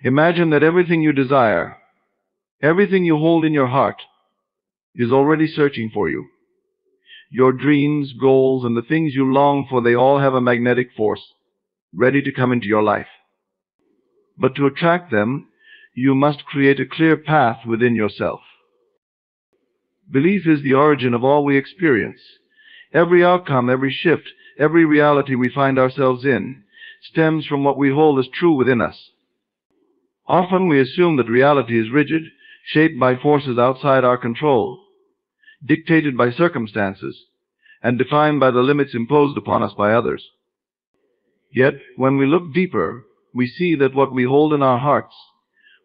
Imagine that everything you desire, everything you hold in your heart, is already searching for you. Your dreams, goals, and the things you long for, they all have a magnetic force, ready to come into your life. But to attract them, you must create a clear path within yourself. Belief is the origin of all we experience. Every outcome, every shift, every reality we find ourselves in stems from what we hold as true within us. Often we assume that reality is rigid, shaped by forces outside our control, dictated by circumstances, and defined by the limits imposed upon us by others. Yet, when we look deeper, we see that what we hold in our hearts,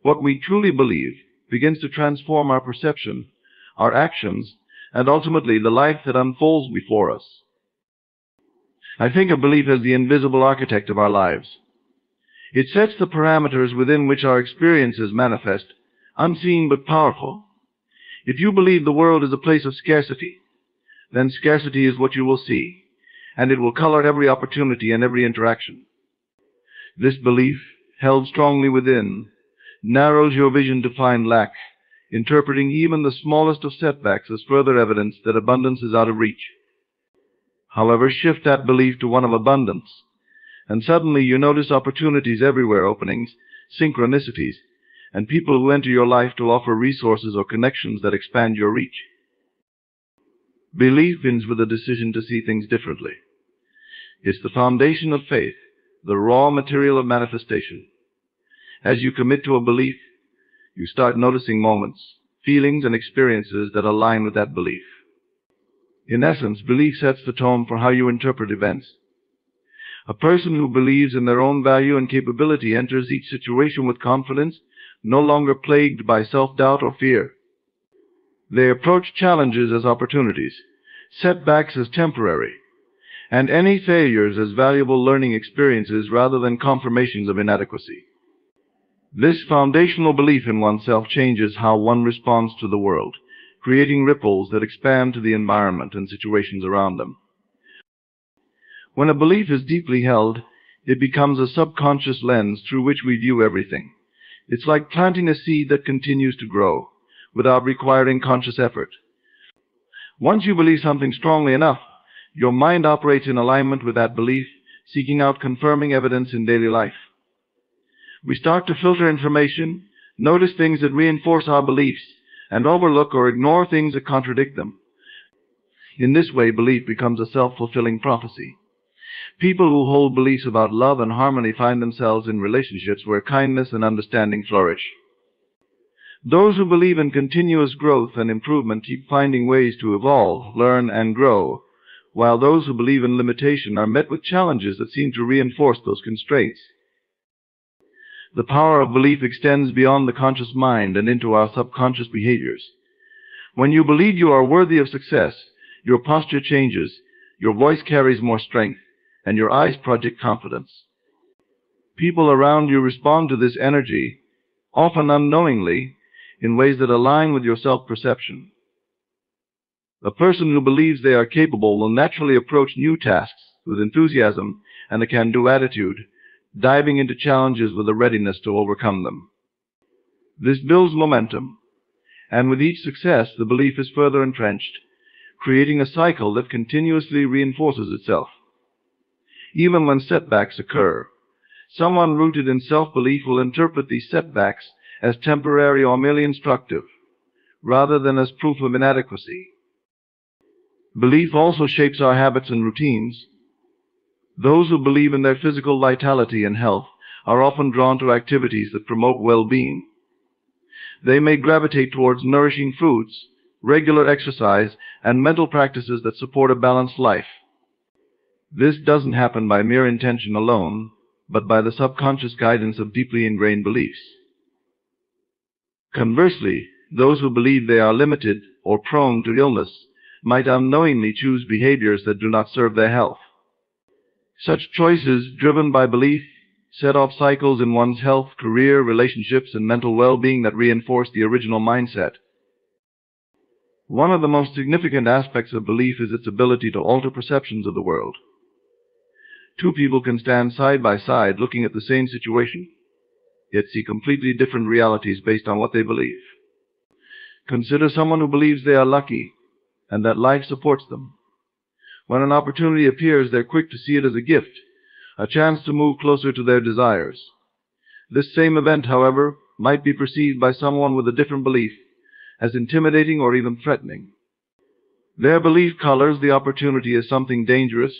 what we truly believe, begins to transform our perception, our actions, and ultimately the life that unfolds before us. I think of belief as the invisible architect of our lives. It sets the parameters within which our experiences manifest, unseen but powerful. If you believe the world is a place of scarcity, then scarcity is what you will see, and it will color every opportunity and every interaction. This belief, held strongly within, narrows your vision to find lack, interpreting even the smallest of setbacks as further evidence that abundance is out of reach. However, shift that belief to one of abundance, and suddenly you notice opportunities everywhere, openings, synchronicities, and people who enter your life to offer resources or connections that expand your reach. Belief begins with a decision to see things differently. It's the foundation of faith, the raw material of manifestation. As you commit to a belief, you start noticing moments, feelings, and experiences that align with that belief. In essence, belief sets the tone for how you interpret events. A person who believes in their own value and capability enters each situation with confidence, no longer plagued by self-doubt or fear. They approach challenges as opportunities, setbacks as temporary, and any failures as valuable learning experiences rather than confirmations of inadequacy. This foundational belief in oneself changes how one responds to the world, creating ripples that expand to the environment and situations around them. When a belief is deeply held, it becomes a subconscious lens through which we view everything. It's like planting a seed that continues to grow, without requiring conscious effort. Once you believe something strongly enough, your mind operates in alignment with that belief, seeking out confirming evidence in daily life. We start to filter information, notice things that reinforce our beliefs, and overlook or ignore things that contradict them. In this way, belief becomes a self-fulfilling prophecy. People who hold beliefs about love and harmony find themselves in relationships where kindness and understanding flourish. Those who believe in continuous growth and improvement keep finding ways to evolve, learn, and grow, while those who believe in limitation are met with challenges that seem to reinforce those constraints. The power of belief extends beyond the conscious mind and into our subconscious behaviors. When you believe you are worthy of success, your posture changes, your voice carries more strength, and your eyes project confidence. People around you respond to this energy, often unknowingly, in ways that align with your self-perception. A person who believes they are capable will naturally approach new tasks with enthusiasm and a can-do attitude, diving into challenges with a readiness to overcome them. This builds momentum, and with each success, the belief is further entrenched, creating a cycle that continuously reinforces itself. Even when setbacks occur, someone rooted in self-belief will interpret these setbacks as temporary or merely instructive, rather than as proof of inadequacy. Belief also shapes our habits and routines. Those who believe in their physical vitality and health are often drawn to activities that promote well-being. They may gravitate towards nourishing foods, regular exercise, and mental practices that support a balanced life. This doesn't happen by mere intention alone, but by the subconscious guidance of deeply ingrained beliefs. Conversely, those who believe they are limited or prone to illness might unknowingly choose behaviors that do not serve their health. Such choices, driven by belief, set off cycles in one's health, career, relationships, and mental well-being that reinforce the original mindset. One of the most significant aspects of belief is its ability to alter perceptions of the world. Two people can stand side by side looking at the same situation. yet see completely different realities based on what they believe. Consider someone who believes they are lucky and that life supports them. When an opportunity appears, they're quick to see it as a gift, a chance to move closer to their desires. This same event, however, might be perceived by someone with a different belief as intimidating or even threatening. Their belief colors the opportunity as something dangerous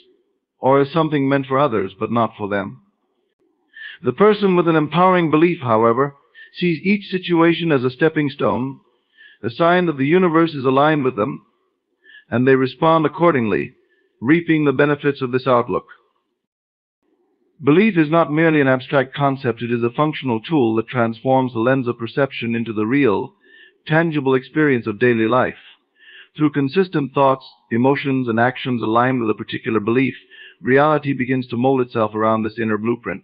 or as something meant for others but not for them. The person with an empowering belief, however, sees each situation as a stepping stone, a sign that the universe is aligned with them, and they respond accordingly, reaping the benefits of this outlook. Belief is not merely an abstract concept, it is a functional tool that transforms the lens of perception into the real, tangible experience of daily life. Through consistent thoughts, emotions, and actions aligned with a particular belief, reality begins to mold itself around this inner blueprint.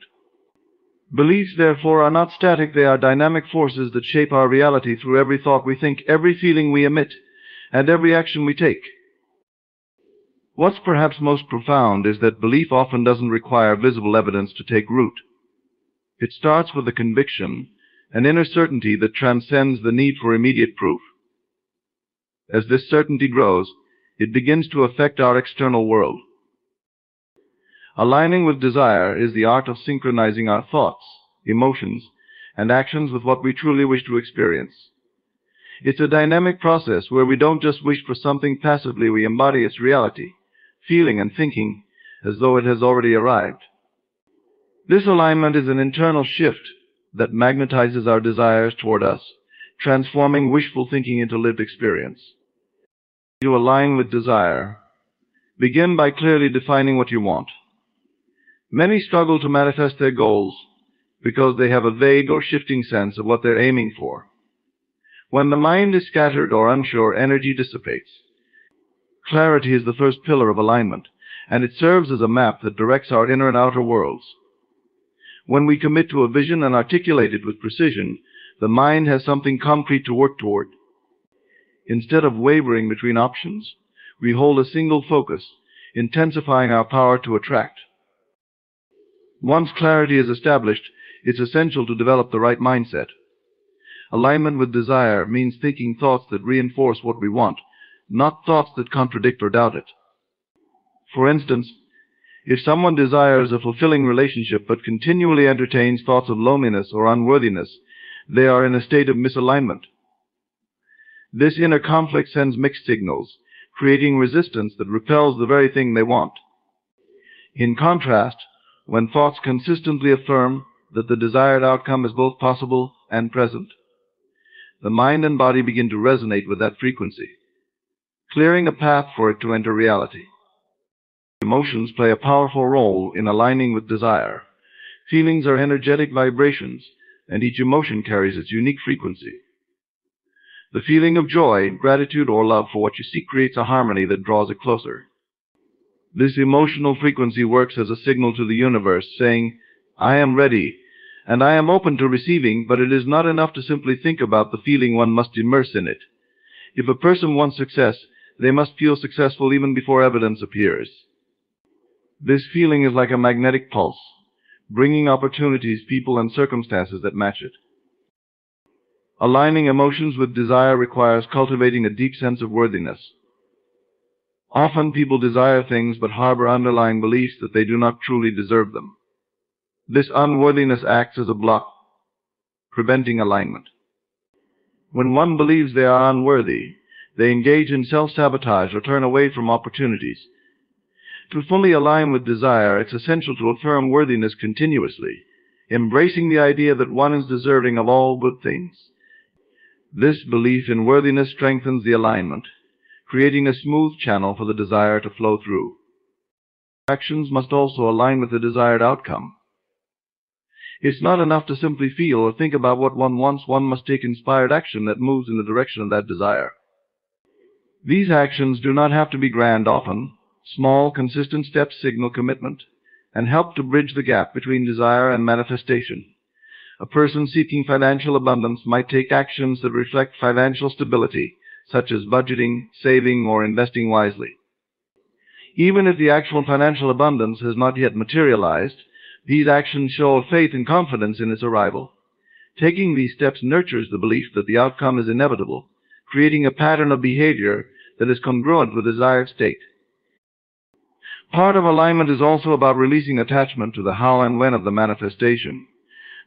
Beliefs, therefore, are not static, they are dynamic forces that shape our reality through every thought we think, every feeling we emit, and every action we take. What's perhaps most profound is that belief often doesn't require visible evidence to take root. It starts with a conviction, an inner certainty that transcends the need for immediate proof. As this certainty grows, it begins to affect our external world. Aligning with desire is the art of synchronizing our thoughts, emotions, and actions with what we truly wish to experience. It's a dynamic process where we don't just wish for something passively, we embody its reality, feeling and thinking as though it has already arrived. This alignment is an internal shift that magnetizes our desires toward us, transforming wishful thinking into lived experience. To align with desire, begin by clearly defining what you want. Many struggle to manifest their goals because they have a vague or shifting sense of what they're aiming for. When the mind is scattered or unsure, energy dissipates. Clarity is the first pillar of alignment, and it serves as a map that directs our inner and outer worlds. When we commit to a vision and articulate it with precision, the mind has something concrete to work toward. Instead of wavering between options, we hold a single focus, intensifying our power to attract. Once clarity is established, it's essential to develop the right mindset. Alignment with desire means thinking thoughts that reinforce what we want, not thoughts that contradict or doubt it. For instance, if someone desires a fulfilling relationship but continually entertains thoughts of loneliness or unworthiness, they are in a state of misalignment. This inner conflict sends mixed signals, creating resistance that repels the very thing they want. In contrast, when thoughts consistently affirm that the desired outcome is both possible and present, the mind and body begin to resonate with that frequency, clearing a path for it to enter reality. Emotions play a powerful role in aligning with desire. Feelings are energetic vibrations, and each emotion carries its unique frequency. The feeling of joy, gratitude, or love for what you seek creates a harmony that draws it closer. This emotional frequency works as a signal to the universe, saying, "I am ready, and I am open to receiving," but it is not enough to simply think about the feeling, one must immerse in it. If a person wants success, they must feel successful even before evidence appears. This feeling is like a magnetic pulse, bringing opportunities, people, and circumstances that match it. Aligning emotions with desire requires cultivating a deep sense of worthiness. Often people desire things but harbor underlying beliefs that they do not truly deserve them. This unworthiness acts as a block, preventing alignment. When one believes they are unworthy, they engage in self-sabotage or turn away from opportunities. To fully align with desire, it's essential to affirm worthiness continuously, embracing the idea that one is deserving of all good things. This belief in worthiness strengthens the alignment, creating a smooth channel for the desire to flow through. Actions must also align with the desired outcome. It's not enough to simply feel or think about what one wants, one must take inspired action that moves in the direction of that desire. These actions do not have to be grand. Often, small, consistent steps signal commitment and help to bridge the gap between desire and manifestation. A person seeking financial abundance might take actions that reflect financial stability, such as budgeting, saving, or investing wisely. Even if the actual financial abundance has not yet materialized, these actions show faith and confidence in its arrival. Taking these steps nurtures the belief that the outcome is inevitable, creating a pattern of behavior that is congruent with the desired state. Part of alignment is also about releasing attachment to the how and when of the manifestation.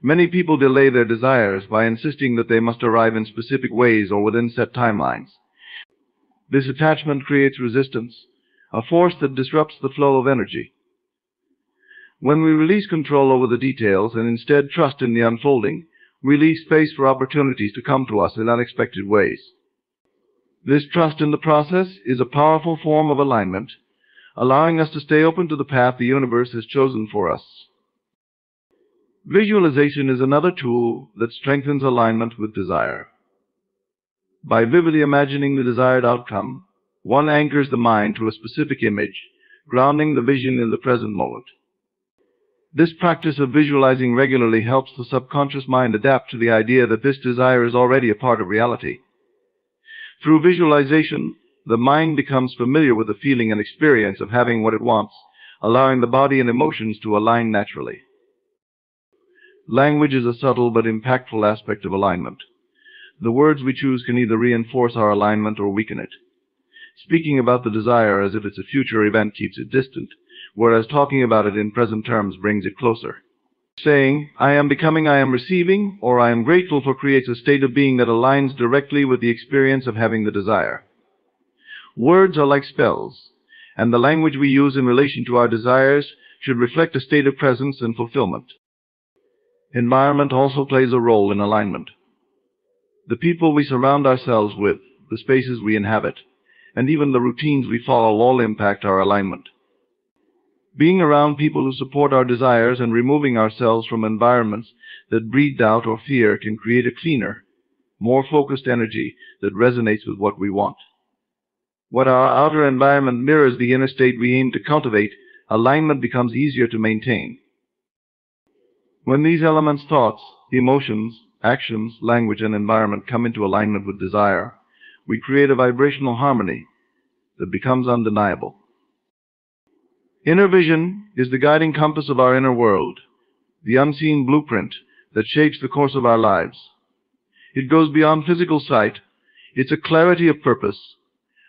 Many people delay their desires by insisting that they must arrive in specific ways or within set timelines. This attachment creates resistance, a force that disrupts the flow of energy. When we release control over the details and instead trust in the unfolding, we leave space for opportunities to come to us in unexpected ways. This trust in the process is a powerful form of alignment, allowing us to stay open to the path the universe has chosen for us. Visualization is another tool that strengthens alignment with desire. By vividly imagining the desired outcome, one anchors the mind to a specific image, grounding the vision in the present moment. This practice of visualizing regularly helps the subconscious mind adapt to the idea that this desire is already a part of reality. Through visualization, the mind becomes familiar with the feeling and experience of having what it wants, allowing the body and emotions to align naturally. Language is a subtle but impactful aspect of alignment. The words we choose can either reinforce our alignment or weaken it. Speaking about the desire as if it's a future event keeps it distant, whereas talking about it in present terms brings it closer. Saying, "I am becoming, I am receiving," or "I am grateful for" creates a state of being that aligns directly with the experience of having the desire. Words are like spells, and the language we use in relation to our desires should reflect a state of presence and fulfillment. Environment also plays a role in alignment. The people we surround ourselves with, the spaces we inhabit, and even the routines we follow all impact our alignment. Being around people who support our desires and removing ourselves from environments that breed doubt or fear can create a cleaner, more focused energy that resonates with what we want. When our outer environment mirrors the inner state we aim to cultivate, alignment becomes easier to maintain. When these elements, thoughts, emotions, actions, language, and environment come into alignment with desire, we create a vibrational harmony that becomes undeniable. Inner vision is the guiding compass of our inner world, the unseen blueprint that shapes the course of our lives. It goes beyond physical sight. It's a clarity of purpose,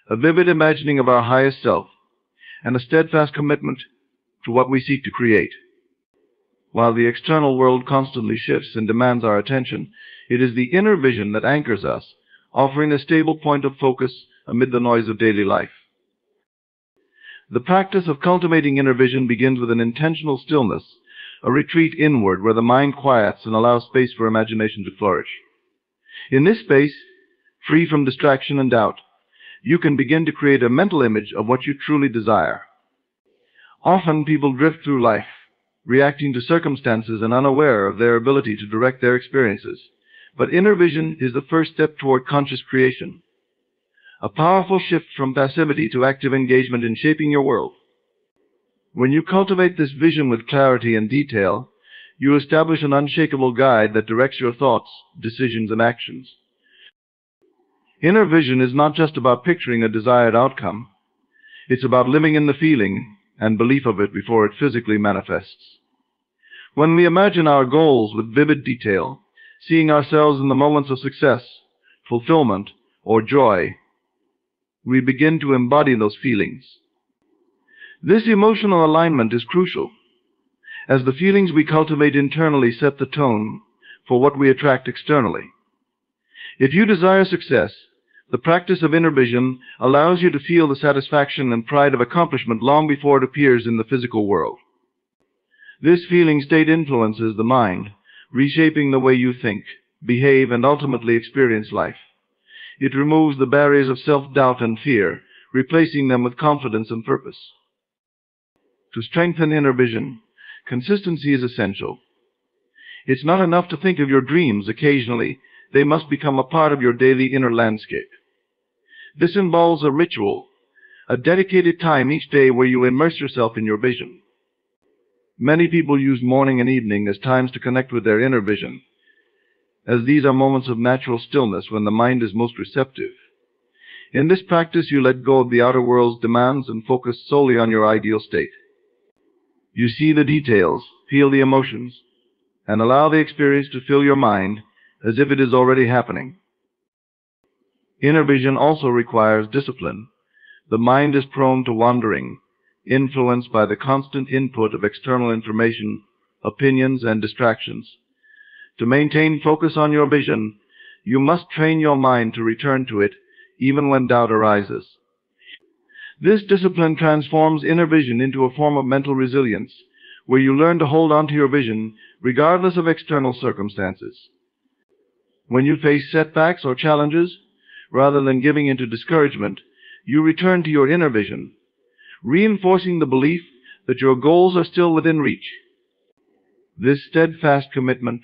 a vivid imagining of our highest self, and a steadfast commitment to what we seek to create. While the external world constantly shifts and demands our attention, it is the inner vision that anchors us, offering a stable point of focus amid the noise of daily life. The practice of cultivating inner vision begins with an intentional stillness, a retreat inward where the mind quiets and allows space for imagination to flourish. In this space, free from distraction and doubt, you can begin to create a mental image of what you truly desire. Often people drift through life, reacting to circumstances and unaware of their ability to direct their experiences. But inner vision is the first step toward conscious creation, a powerful shift from passivity to active engagement in shaping your world. When you cultivate this vision with clarity and detail, you establish an unshakable guide that directs your thoughts, decisions, and actions. Inner vision is not just about picturing a desired outcome. It's about living in the feeling and belief of it before it physically manifests. When we imagine our goals with vivid detail, seeing ourselves in the moments of success, fulfillment, or joy, we begin to embody those feelings. This emotional alignment is crucial, as the feelings we cultivate internally set the tone for what we attract externally. If you desire success, the practice of inner vision allows you to feel the satisfaction and pride of accomplishment long before it appears in the physical world. This feeling state influences the mind, reshaping the way you think, behave, and ultimately experience life. It removes the barriers of self-doubt and fear, replacing them with confidence and purpose. To strengthen inner vision, consistency is essential. It's not enough to think of your dreams occasionally. They must become a part of your daily inner landscape. This involves a ritual, a dedicated time each day where you immerse yourself in your vision. Many people use morning and evening as times to connect with their inner vision, as these are moments of natural stillness when the mind is most receptive. In this practice, you let go of the outer world's demands and focus solely on your ideal state. You see the details, feel the emotions, and allow the experience to fill your mind, as if it is already happening. Inner vision also requires discipline. The mind is prone to wandering, influenced by the constant input of external information, opinions, and distractions. To maintain focus on your vision, you must train your mind to return to it even when doubt arises. This discipline transforms inner vision into a form of mental resilience, where you learn to hold on to your vision regardless of external circumstances. When you face setbacks or challenges, rather than giving into discouragement, you return to your inner vision, reinforcing the belief that your goals are still within reach. This steadfast commitment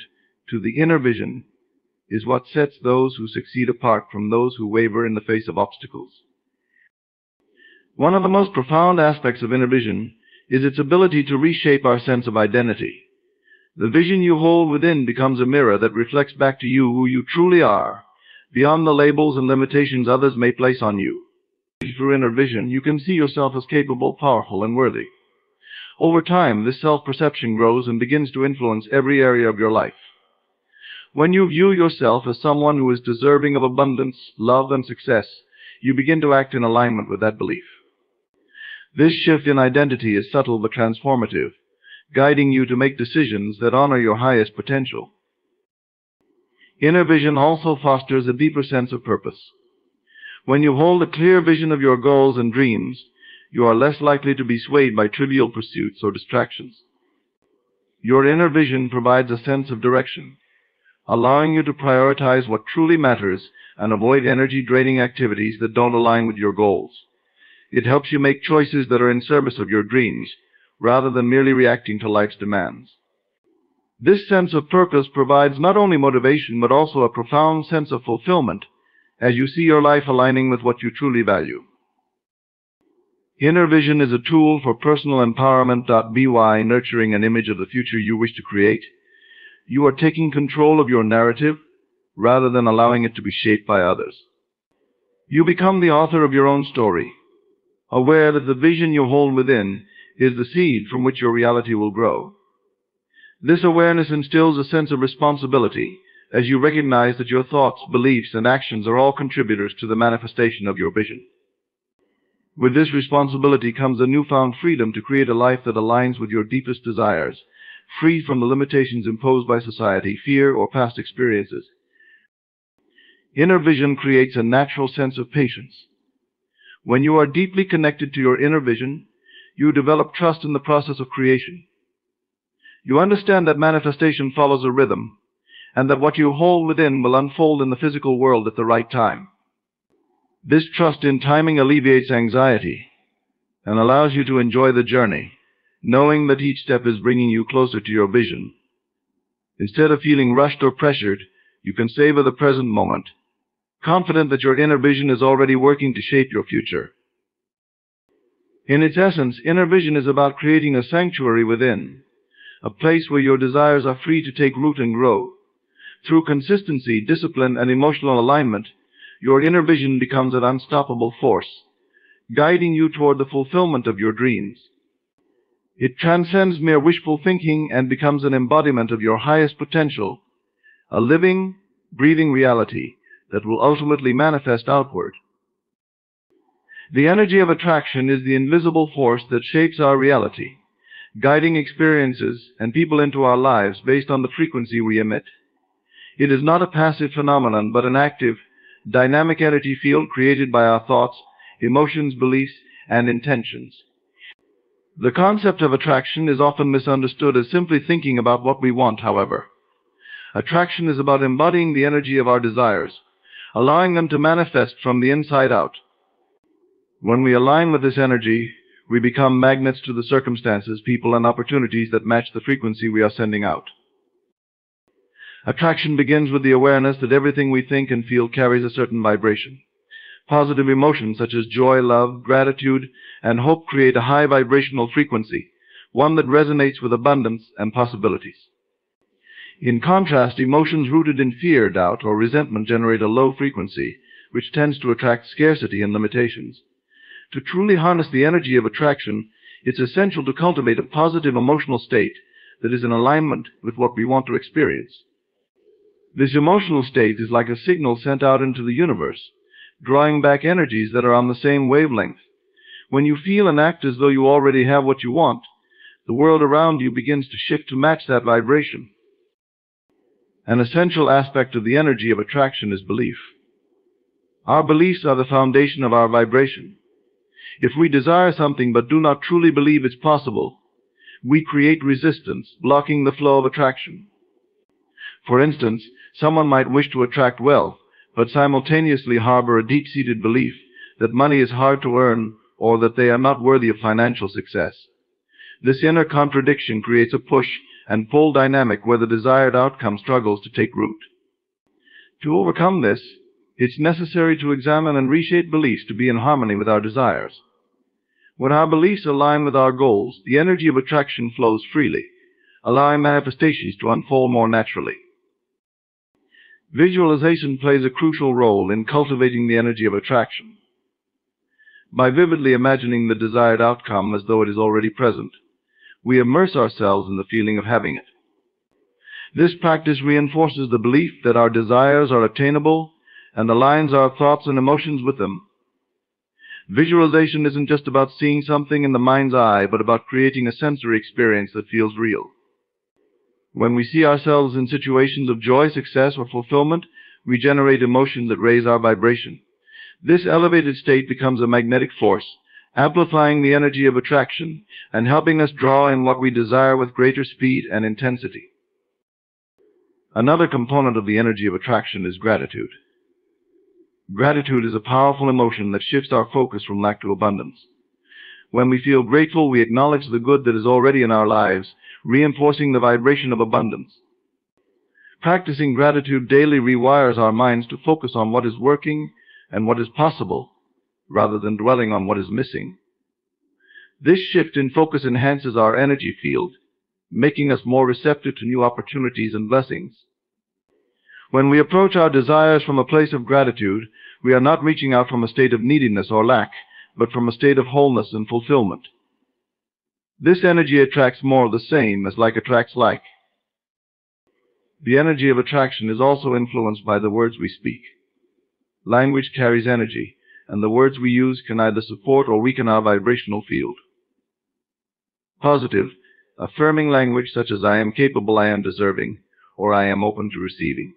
to the inner vision is what sets those who succeed apart from those who waver in the face of obstacles. One of the most profound aspects of inner vision is its ability to reshape our sense of identity. The vision you hold within becomes a mirror that reflects back to you who you truly are, beyond the labels and limitations others may place on you. Through inner vision, you can see yourself as capable, powerful, and worthy. Over time, this self-perception grows and begins to influence every area of your life. When you view yourself as someone who is deserving of abundance, love, and success, you begin to act in alignment with that belief. This shift in identity is subtle but transformative, guiding you to make decisions that honor your highest potential. Inner vision also fosters a deeper sense of purpose. When you hold a clear vision of your goals and dreams, you are less likely to be swayed by trivial pursuits or distractions. Your inner vision provides a sense of direction, allowing you to prioritize what truly matters and avoid energy-draining activities that don't align with your goals. It helps you make choices that are in service of your dreams, rather than merely reacting to life's demands. This sense of purpose provides not only motivation, but also a profound sense of fulfillment as you see your life aligning with what you truly value. Inner vision is a tool for personal empowerment. By nurturing an image of the future you wish to create, you are taking control of your narrative rather than allowing it to be shaped by others. You become the author of your own story, aware that the vision you hold within is the seed from which your reality will grow. This awareness instills a sense of responsibility as you recognize that your thoughts, beliefs, and actions are all contributors to the manifestation of your vision. With this responsibility comes a newfound freedom to create a life that aligns with your deepest desires, free from the limitations imposed by society, fear, or past experiences. Inner vision creates a natural sense of patience. When you are deeply connected to your inner vision, you develop trust in the process of creation. You understand that manifestation follows a rhythm, and that what you hold within will unfold in the physical world at the right time. This trust in timing alleviates anxiety and allows you to enjoy the journey, knowing that each step is bringing you closer to your vision. Instead of feeling rushed or pressured, you can savor the present moment, confident that your inner vision is already working to shape your future. In its essence, inner vision is about creating a sanctuary within, a place where your desires are free to take root and grow. Through consistency, discipline, and emotional alignment, your inner vision becomes an unstoppable force, guiding you toward the fulfillment of your dreams. It transcends mere wishful thinking and becomes an embodiment of your highest potential, a living, breathing reality that will ultimately manifest outward. The energy of attraction is the invisible force that shapes our reality, guiding experiences and people into our lives based on the frequency we emit. It is not a passive phenomenon, but an active, dynamic energy field created by our thoughts, emotions, beliefs, and intentions. The concept of attraction is often misunderstood as simply thinking about what we want, however. Attraction is about embodying the energy of our desires, allowing them to manifest from the inside out. When we align with this energy, we become magnets to the circumstances, people, and opportunities that match the frequency we are sending out. Attraction begins with the awareness that everything we think and feel carries a certain vibration. Positive emotions such as joy, love, gratitude, and hope create a high vibrational frequency, one that resonates with abundance and possibilities. In contrast, emotions rooted in fear, doubt, or resentment generate a low frequency, which tends to attract scarcity and limitations. To truly harness the energy of attraction, it's essential to cultivate a positive emotional state that is in alignment with what we want to experience. This emotional state is like a signal sent out into the universe, drawing back energies that are on the same wavelength. When you feel and act as though you already have what you want, the world around you begins to shift to match that vibration. An essential aspect of the energy of attraction is belief. Our beliefs are the foundation of our vibration. If we desire something but do not truly believe it's possible, we create resistance, blocking the flow of attraction. For instance, someone might wish to attract wealth, but simultaneously harbor a deep-seated belief that money is hard to earn or that they are not worthy of financial success. This inner contradiction creates a push and pull dynamic where the desired outcome struggles to take root. To overcome this, it's necessary to examine and reshape beliefs to be in harmony with our desires. When our beliefs align with our goals, the energy of attraction flows freely, allowing manifestations to unfold more naturally. Visualization plays a crucial role in cultivating the energy of attraction. By vividly imagining the desired outcome as though it is already present, we immerse ourselves in the feeling of having it. This practice reinforces the belief that our desires are attainable and aligns our thoughts and emotions with them. Visualization isn't just about seeing something in the mind's eye, but about creating a sensory experience that feels real. When we see ourselves in situations of joy, success, or fulfillment, we generate emotions that raise our vibration. This elevated state becomes a magnetic force, amplifying the energy of attraction and helping us draw in what we desire with greater speed and intensity. Another component of the energy of attraction is gratitude. Gratitude is a powerful emotion that shifts our focus from lack to abundance. When we feel grateful, we acknowledge the good that is already in our lives, reinforcing the vibration of abundance. Practicing gratitude daily rewires our minds to focus on what is working and what is possible, rather than dwelling on what is missing. This shift in focus enhances our energy field, making us more receptive to new opportunities and blessings. When we approach our desires from a place of gratitude, we are not reaching out from a state of neediness or lack, but from a state of wholeness and fulfillment. This energy attracts more of the same, as like attracts like. The energy of attraction is also influenced by the words we speak. Language carries energy, and the words we use can either support or weaken our vibrational field. Positive, affirming language such as "I am capable, I am deserving," or "I am open to receiving,"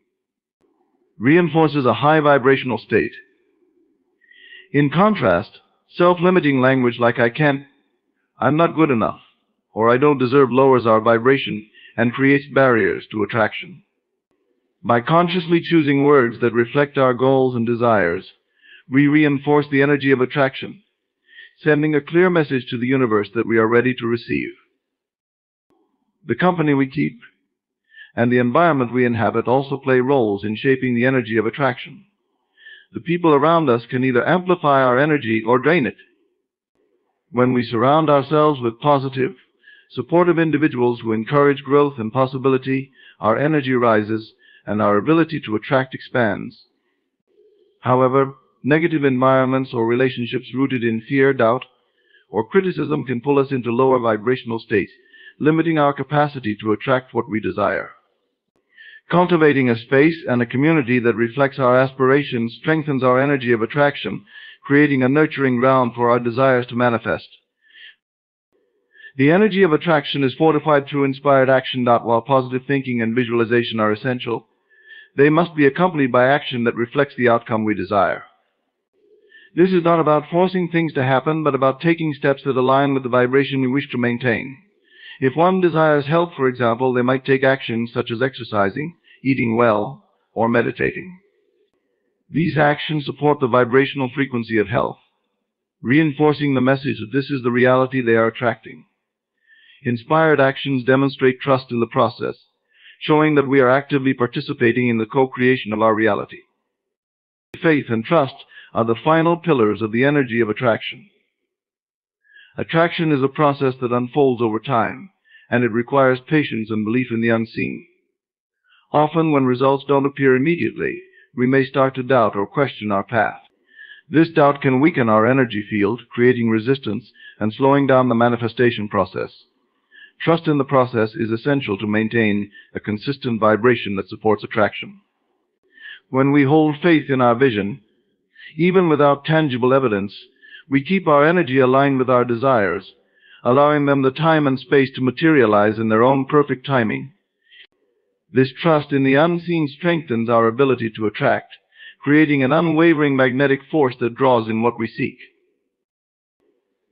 reinforces a high vibrational state. In contrast, self-limiting language like "I can't," "I'm not good enough," or "I don't deserve" lowers our vibration and creates barriers to attraction. By consciously choosing words that reflect our goals and desires, we reinforce the energy of attraction, sending a clear message to the universe that we are ready to receive. The company we keep and the environment we inhabit also play roles in shaping the energy of attraction. The people around us can either amplify our energy or drain it. When we surround ourselves with positive, supportive individuals who encourage growth and possibility, our energy rises and our ability to attract expands. However, negative environments or relationships rooted in fear, doubt, or criticism can pull us into lower vibrational states, limiting our capacity to attract what we desire. Cultivating a space and a community that reflects our aspirations strengthens our energy of attraction, creating a nurturing ground for our desires to manifest. The energy of attraction is fortified through inspired action. While positive thinking and visualization are essential, they must be accompanied by action that reflects the outcome we desire. This is not about forcing things to happen, but about taking steps that align with the vibration we wish to maintain. If one desires health, for example, they might take actions such as exercising, eating well, or meditating. These actions support the vibrational frequency of health, reinforcing the message that this is the reality they are attracting. Inspired actions demonstrate trust in the process, showing that we are actively participating in the co-creation of our reality. Faith and trust are the final pillars of the energy of attraction. Attraction is a process that unfolds over time, and it requires patience and belief in the unseen. Often, when results don't appear immediately, we may start to doubt or question our path. This doubt can weaken our energy field, creating resistance and slowing down the manifestation process. Trust in the process is essential to maintain a consistent vibration that supports attraction. When we hold faith in our vision, even without tangible evidence, we keep our energy aligned with our desires, allowing them the time and space to materialize in their own perfect timing. This trust in the unseen strengthens our ability to attract, creating an unwavering magnetic force that draws in what we seek.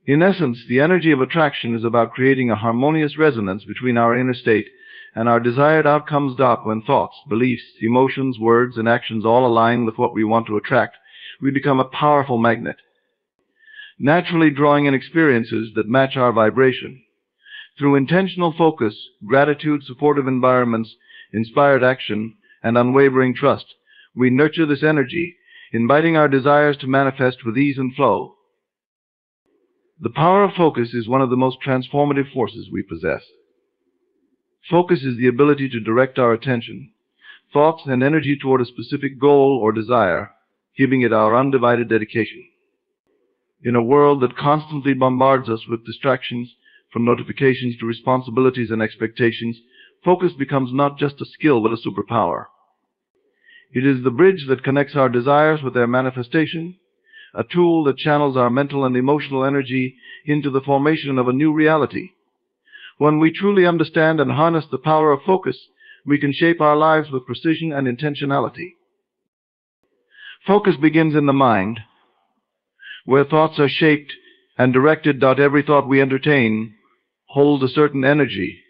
In essence, the energy of attraction is about creating a harmonious resonance between our inner state and our desired outcomes. When thoughts, beliefs, emotions, words, and actions all align with what we want to attract, we become a powerful magnet, naturally drawing in experiences that match our vibration. Through intentional focus, gratitude, supportive environments, inspired action, and unwavering trust, we nurture this energy, inviting our desires to manifest with ease and flow. The power of focus is one of the most transformative forces we possess. Focus is the ability to direct our attention, thoughts, and energy toward a specific goal or desire, giving it our undivided dedication. In a world that constantly bombards us with distractions, from notifications to responsibilities and expectations, focus becomes not just a skill but a superpower. It is the bridge that connects our desires with their manifestation, a tool that channels our mental and emotional energy into the formation of a new reality. When we truly understand and harness the power of focus, we can shape our lives with precision and intentionality. Focus begins in the mind, where thoughts are shaped and directed. Every thought we entertain holds a certain energy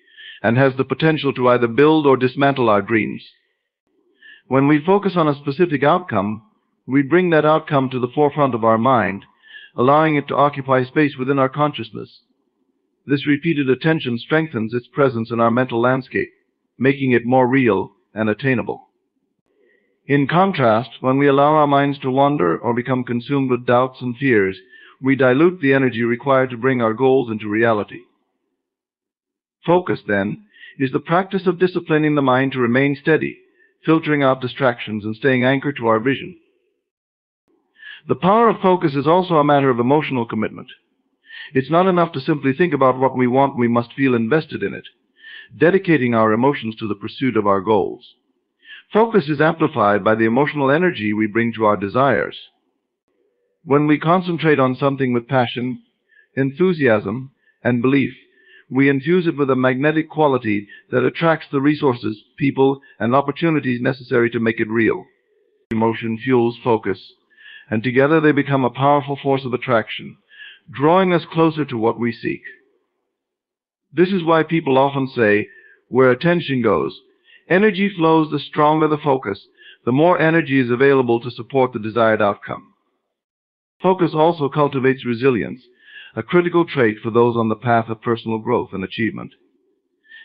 and has the potential to either build or dismantle our dreams. When we focus on a specific outcome, we bring that outcome to the forefront of our mind, allowing it to occupy space within our consciousness. This repeated attention strengthens its presence in our mental landscape, making it more real and attainable. In contrast, when we allow our minds to wander or become consumed with doubts and fears, we dilute the energy required to bring our goals into reality. Focus, then, is the practice of disciplining the mind to remain steady, filtering out distractions and staying anchored to our vision. The power of focus is also a matter of emotional commitment. It's not enough to simply think about what we want, we must feel invested in it, dedicating our emotions to the pursuit of our goals. Focus is amplified by the emotional energy we bring to our desires. When we concentrate on something with passion, enthusiasm, and belief, we infuse it with a magnetic quality that attracts the resources, people, and opportunities necessary to make it real. Emotion fuels focus, and together they become a powerful force of attraction, drawing us closer to what we seek. This is why people often say, where attention goes, energy flows. The stronger the focus, the more energy is available to support the desired outcome. Focus also cultivates resilience, a critical trait for those on the path of personal growth and achievement.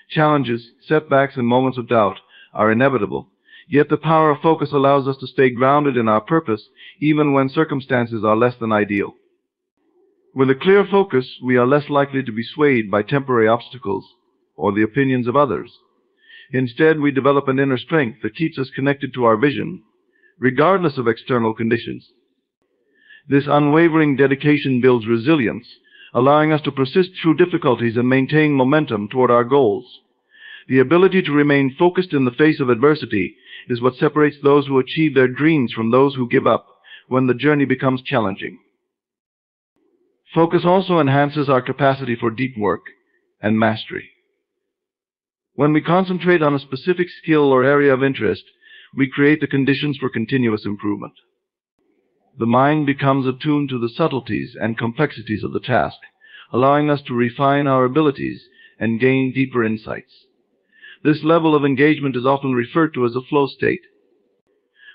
Challenges, setbacks, and moments of doubt are inevitable, yet the power of focus allows us to stay grounded in our purpose even when circumstances are less than ideal. With a clear focus, we are less likely to be swayed by temporary obstacles or the opinions of others. Instead, we develop an inner strength that keeps us connected to our vision, regardless of external conditions. This unwavering dedication builds resilience, allowing us to persist through difficulties and maintain momentum toward our goals. The ability to remain focused in the face of adversity is what separates those who achieve their dreams from those who give up when the journey becomes challenging. Focus also enhances our capacity for deep work and mastery. When we concentrate on a specific skill or area of interest, we create the conditions for continuous improvement. The mind becomes attuned to the subtleties and complexities of the task, allowing us to refine our abilities and gain deeper insights. This level of engagement is often referred to as a flow state,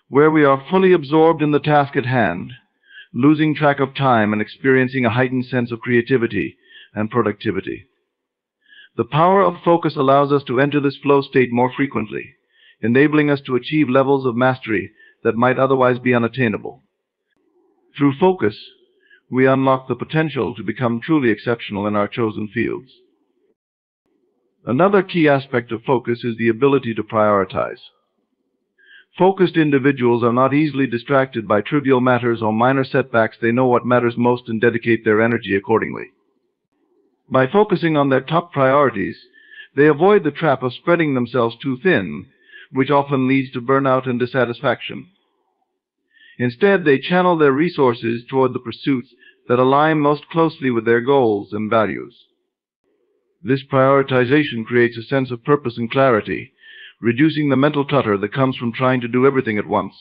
where we are fully absorbed in the task at hand, losing track of time and experiencing a heightened sense of creativity and productivity. The power of focus allows us to enter this flow state more frequently, enabling us to achieve levels of mastery that might otherwise be unattainable. Through focus, we unlock the potential to become truly exceptional in our chosen fields. Another key aspect of focus is the ability to prioritize. Focused individuals are not easily distracted by trivial matters or minor setbacks. They know what matters most and dedicate their energy accordingly. By focusing on their top priorities, they avoid the trap of spreading themselves too thin, which often leads to burnout and dissatisfaction. Instead, they channel their resources toward the pursuits that align most closely with their goals and values. This prioritization creates a sense of purpose and clarity, reducing the mental clutter that comes from trying to do everything at once.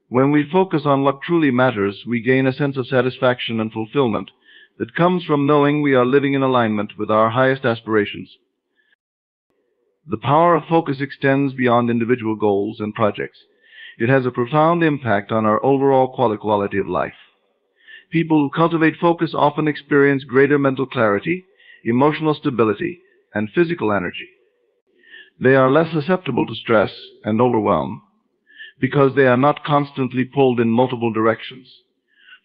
When we focus on what truly matters, we gain a sense of satisfaction and fulfillment that comes from knowing we are living in alignment with our highest aspirations. The power of focus extends beyond individual goals and projects. It has a profound impact on our overall quality of life. People who cultivate focus often experience greater mental clarity, emotional stability, and physical energy. They are less susceptible to stress and overwhelm because they are not constantly pulled in multiple directions.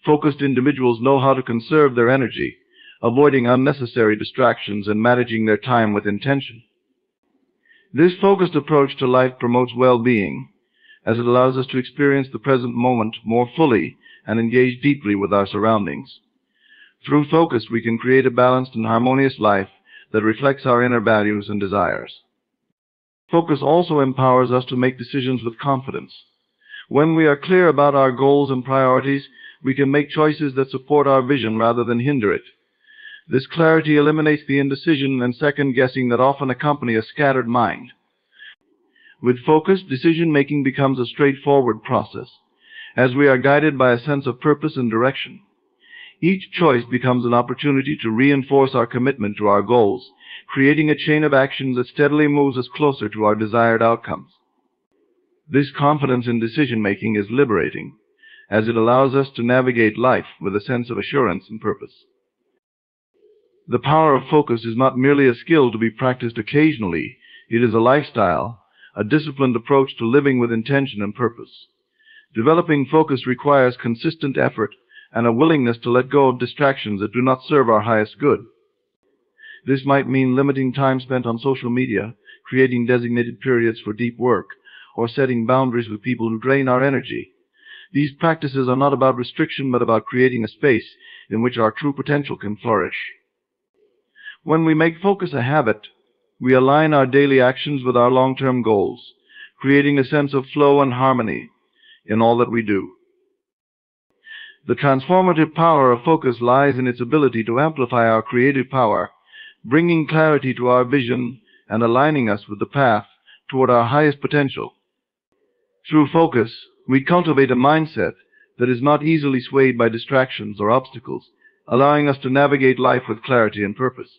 Focused individuals know how to conserve their energy, avoiding unnecessary distractions and managing their time with intention. This focused approach to life promotes well-being, as it allows us to experience the present moment more fully and engage deeply with our surroundings. Through focus, we can create a balanced and harmonious life that reflects our inner values and desires. Focus also empowers us to make decisions with confidence. When we are clear about our goals and priorities, we can make choices that support our vision rather than hinder it. This clarity eliminates the indecision and second-guessing that often accompany a scattered mind. With focus, decision-making becomes a straightforward process, as we are guided by a sense of purpose and direction. Each choice becomes an opportunity to reinforce our commitment to our goals, creating a chain of action that steadily moves us closer to our desired outcomes. This confidence in decision-making is liberating, as it allows us to navigate life with a sense of assurance and purpose. The power of focus is not merely a skill to be practiced occasionally. It is a lifestyle, a disciplined approach to living with intention and purpose. Developing focus requires consistent effort and a willingness to let go of distractions that do not serve our highest good. This might mean limiting time spent on social media, creating designated periods for deep work, or setting boundaries with people who drain our energy. These practices are not about restriction, but about creating a space in which our true potential can flourish. When we make focus a habit, we align our daily actions with our long-term goals, creating a sense of flow and harmony in all that we do. The transformative power of focus lies in its ability to amplify our creative power, bringing clarity to our vision and aligning us with the path toward our highest potential. Through focus, we cultivate a mindset that is not easily swayed by distractions or obstacles, allowing us to navigate life with clarity and purpose.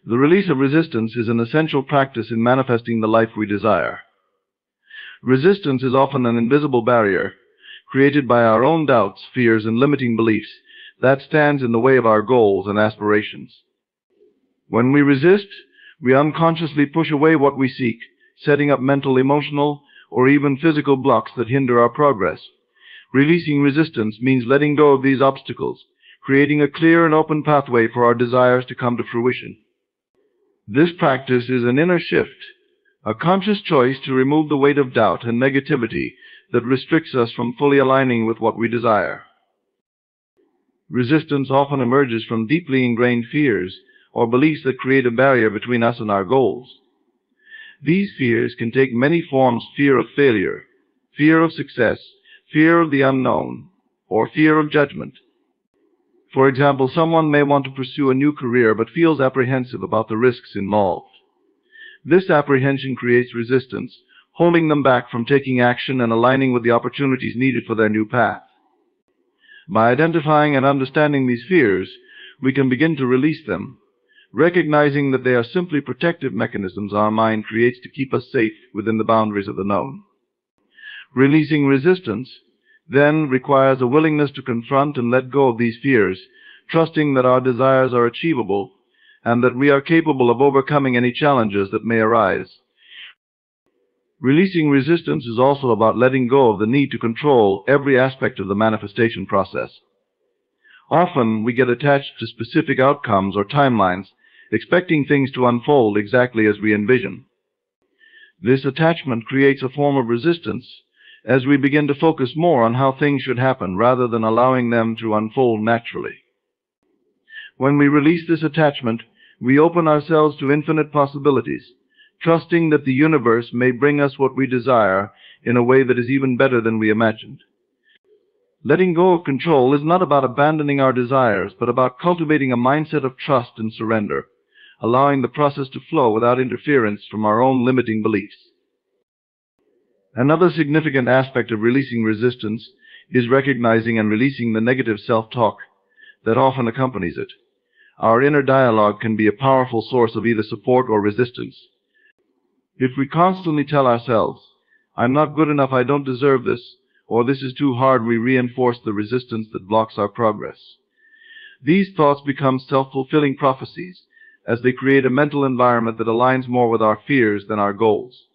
The release of resistance is an essential practice in manifesting the life we desire. Resistance is often an invisible barrier created by our own doubts, fears, and limiting beliefs that stands in the way of our goals and aspirations. When we resist, we unconsciously push away what we seek, setting up mental, emotional, or even physical blocks that hinder our progress. Releasing resistance means letting go of these obstacles, creating a clear and open pathway for our desires to come to fruition. This practice is an inner shift, a conscious choice to remove the weight of doubt and negativity that restricts us from fully aligning with what we desire. Resistance often emerges from deeply ingrained fears or beliefs that create a barrier between us and our goals. These fears can take many forms: fear of failure, fear of success, fear of the unknown, or fear of judgment. For example, someone may want to pursue a new career but feels apprehensive about the risks involved. This apprehension creates resistance, holding them back from taking action and aligning with the opportunities needed for their new path. By identifying and understanding these fears, we can begin to release them, recognizing that they are simply protective mechanisms our mind creates to keep us safe within the boundaries of the known. Releasing resistance then requires a willingness to confront and let go of these fears, trusting that our desires are achievable and that we are capable of overcoming any challenges that may arise. Releasing resistance is also about letting go of the need to control every aspect of the manifestation process. Often, we get attached to specific outcomes or timelines, expecting things to unfold exactly as we envision. This attachment creates a form of resistance as we begin to focus more on how things should happen rather than allowing them to unfold naturally. When we release this attachment, we open ourselves to infinite possibilities, trusting that the universe may bring us what we desire in a way that is even better than we imagined. Letting go of control is not about abandoning our desires, but about cultivating a mindset of trust and surrender, allowing the process to flow without interference from our own limiting beliefs. Another significant aspect of releasing resistance is recognizing and releasing the negative self-talk that often accompanies it. Our inner dialogue can be a powerful source of either support or resistance. If we constantly tell ourselves, "I'm not good enough, I don't deserve this," or "this is too hard," we reinforce the resistance that blocks our progress. These thoughts become self-fulfilling prophecies, as they create a mental environment that aligns more with our fears than our goals.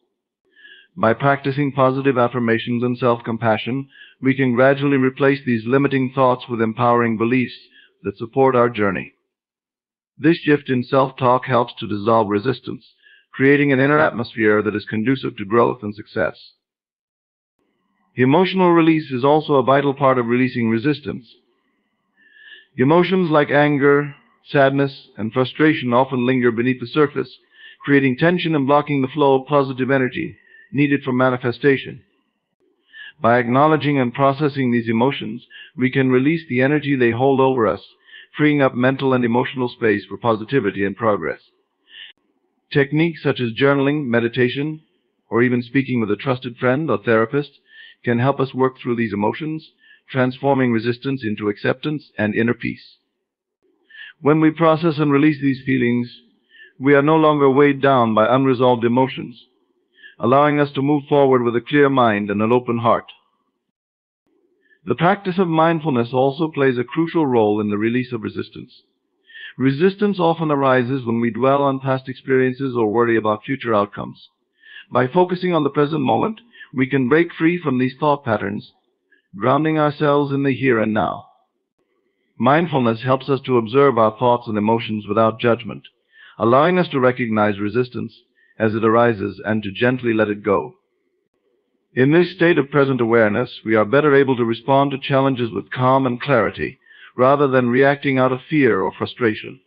By practicing positive affirmations and self-compassion, we can gradually replace these limiting thoughts with empowering beliefs that support our journey. This shift in self-talk helps to dissolve resistance, creating an inner atmosphere that is conducive to growth and success. Emotional release is also a vital part of releasing resistance. Emotions like anger, sadness, and frustration often linger beneath the surface, creating tension and blocking the flow of positive energy needed for manifestation. By acknowledging and processing these emotions, we can release the energy they hold over us, freeing up mental and emotional space for positivity and progress. Techniques such as journaling, meditation, or even speaking with a trusted friend or therapist can help us work through these emotions, transforming resistance into acceptance and inner peace. When we process and release these feelings, we are no longer weighed down by unresolved emotions, allowing us to move forward with a clear mind and an open heart. The practice of mindfulness also plays a crucial role in the release of resistance. Resistance often arises when we dwell on past experiences or worry about future outcomes. By focusing on the present moment, we can break free from these thought patterns, grounding ourselves in the here and now. Mindfulness helps us to observe our thoughts and emotions without judgment, allowing us to recognize resistance as it arises and to gently let it go. In this state of present awareness, we are better able to respond to challenges with calm and clarity, rather than reacting out of fear or frustration.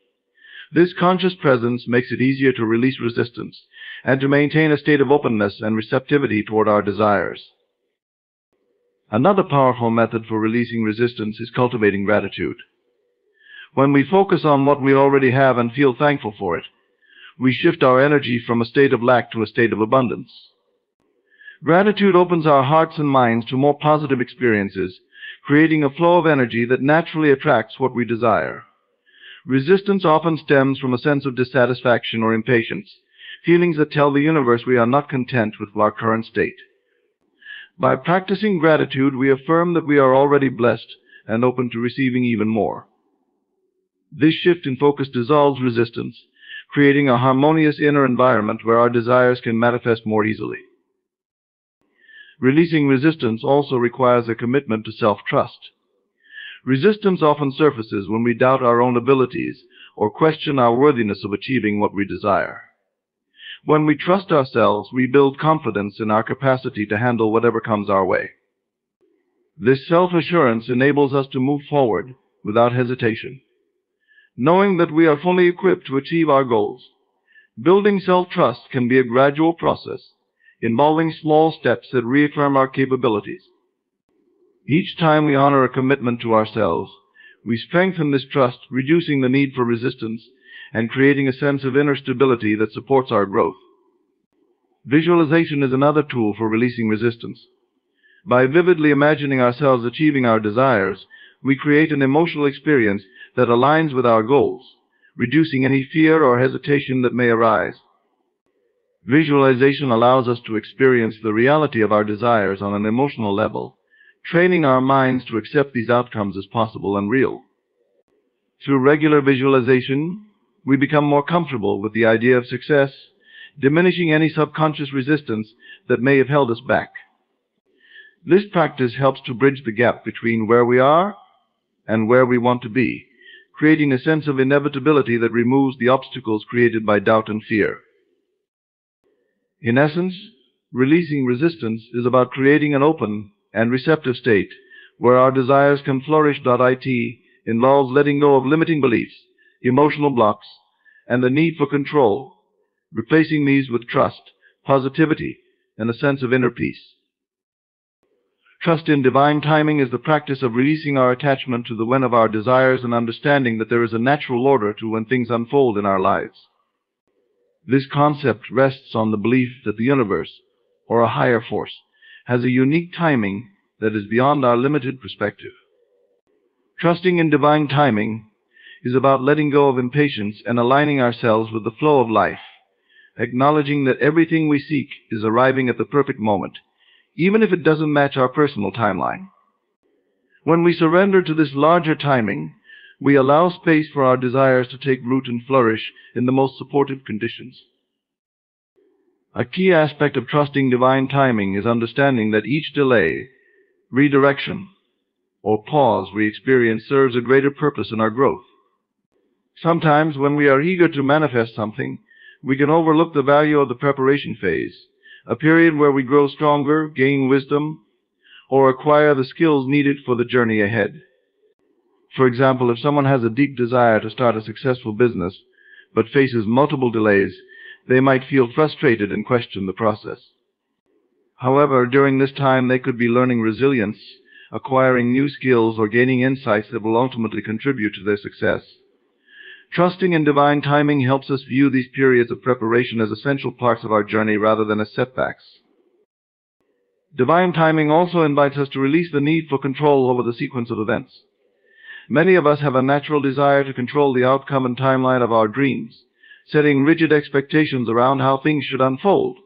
This conscious presence makes it easier to release resistance and to maintain a state of openness and receptivity toward our desires. Another powerful method for releasing resistance is cultivating gratitude. When we focus on what we already have and feel thankful for it, we shift our energy from a state of lack to a state of abundance. Gratitude opens our hearts and minds to more positive experiences, creating a flow of energy that naturally attracts what we desire. Resistance often stems from a sense of dissatisfaction or impatience, feelings that tell the universe we are not content with our current state. By practicing gratitude, we affirm that we are already blessed and open to receiving even more. This shift in focus dissolves resistance, creating a harmonious inner environment where our desires can manifest more easily. Releasing resistance also requires a commitment to self-trust. Resistance often surfaces when we doubt our own abilities or question our worthiness of achieving what we desire. When we trust ourselves, we build confidence in our capacity to handle whatever comes our way. This self-assurance enables us to move forward without hesitation, knowing that we are fully equipped to achieve our goals. Building self-trust can be a gradual process, involving small steps that reaffirm our capabilities. Each time we honor a commitment to ourselves, we strengthen this trust, reducing the need for resistance and creating a sense of inner stability that supports our growth. Visualization is another tool for releasing resistance. By vividly imagining ourselves achieving our desires, we create an emotional experience that aligns with our goals, reducing any fear or hesitation that may arise. Visualization allows us to experience the reality of our desires on an emotional level, training our minds to accept these outcomes as possible and real. Through regular visualization, we become more comfortable with the idea of success, diminishing any subconscious resistance that may have held us back. This practice helps to bridge the gap between where we are and where we want to be, creating a sense of inevitability that removes the obstacles created by doubt and fear. In essence, releasing resistance is about creating an open and receptive state where our desires can flourish. It involves letting go of limiting beliefs, emotional blocks, and the need for control, replacing these with trust, positivity, and a sense of inner peace. Trust in divine timing is the practice of releasing our attachment to the when of our desires and understanding that there is a natural order to when things unfold in our lives. This concept rests on the belief that the universe, or a higher force, has a unique timing that is beyond our limited perspective. Trusting in divine timing is about letting go of impatience and aligning ourselves with the flow of life, acknowledging that everything we seek is arriving at the perfect moment, even if it doesn't match our personal timeline. When we surrender to this larger timing, we allow space for our desires to take root and flourish in the most supportive conditions. A key aspect of trusting divine timing is understanding that each delay, redirection, or pause we experience serves a greater purpose in our growth. Sometimes, when we are eager to manifest something, we can overlook the value of the preparation phase, a period where we grow stronger, gain wisdom, or acquire the skills needed for the journey ahead. For example, if someone has a deep desire to start a successful business, but faces multiple delays, they might feel frustrated and question the process. However, during this time, they could be learning resilience, acquiring new skills, or gaining insights that will ultimately contribute to their success. Trusting in divine timing helps us view these periods of preparation as essential parts of our journey rather than as setbacks. Divine timing also invites us to release the need for control over the sequence of events. Many of us have a natural desire to control the outcome and timeline of our dreams, setting rigid expectations around how things should unfold.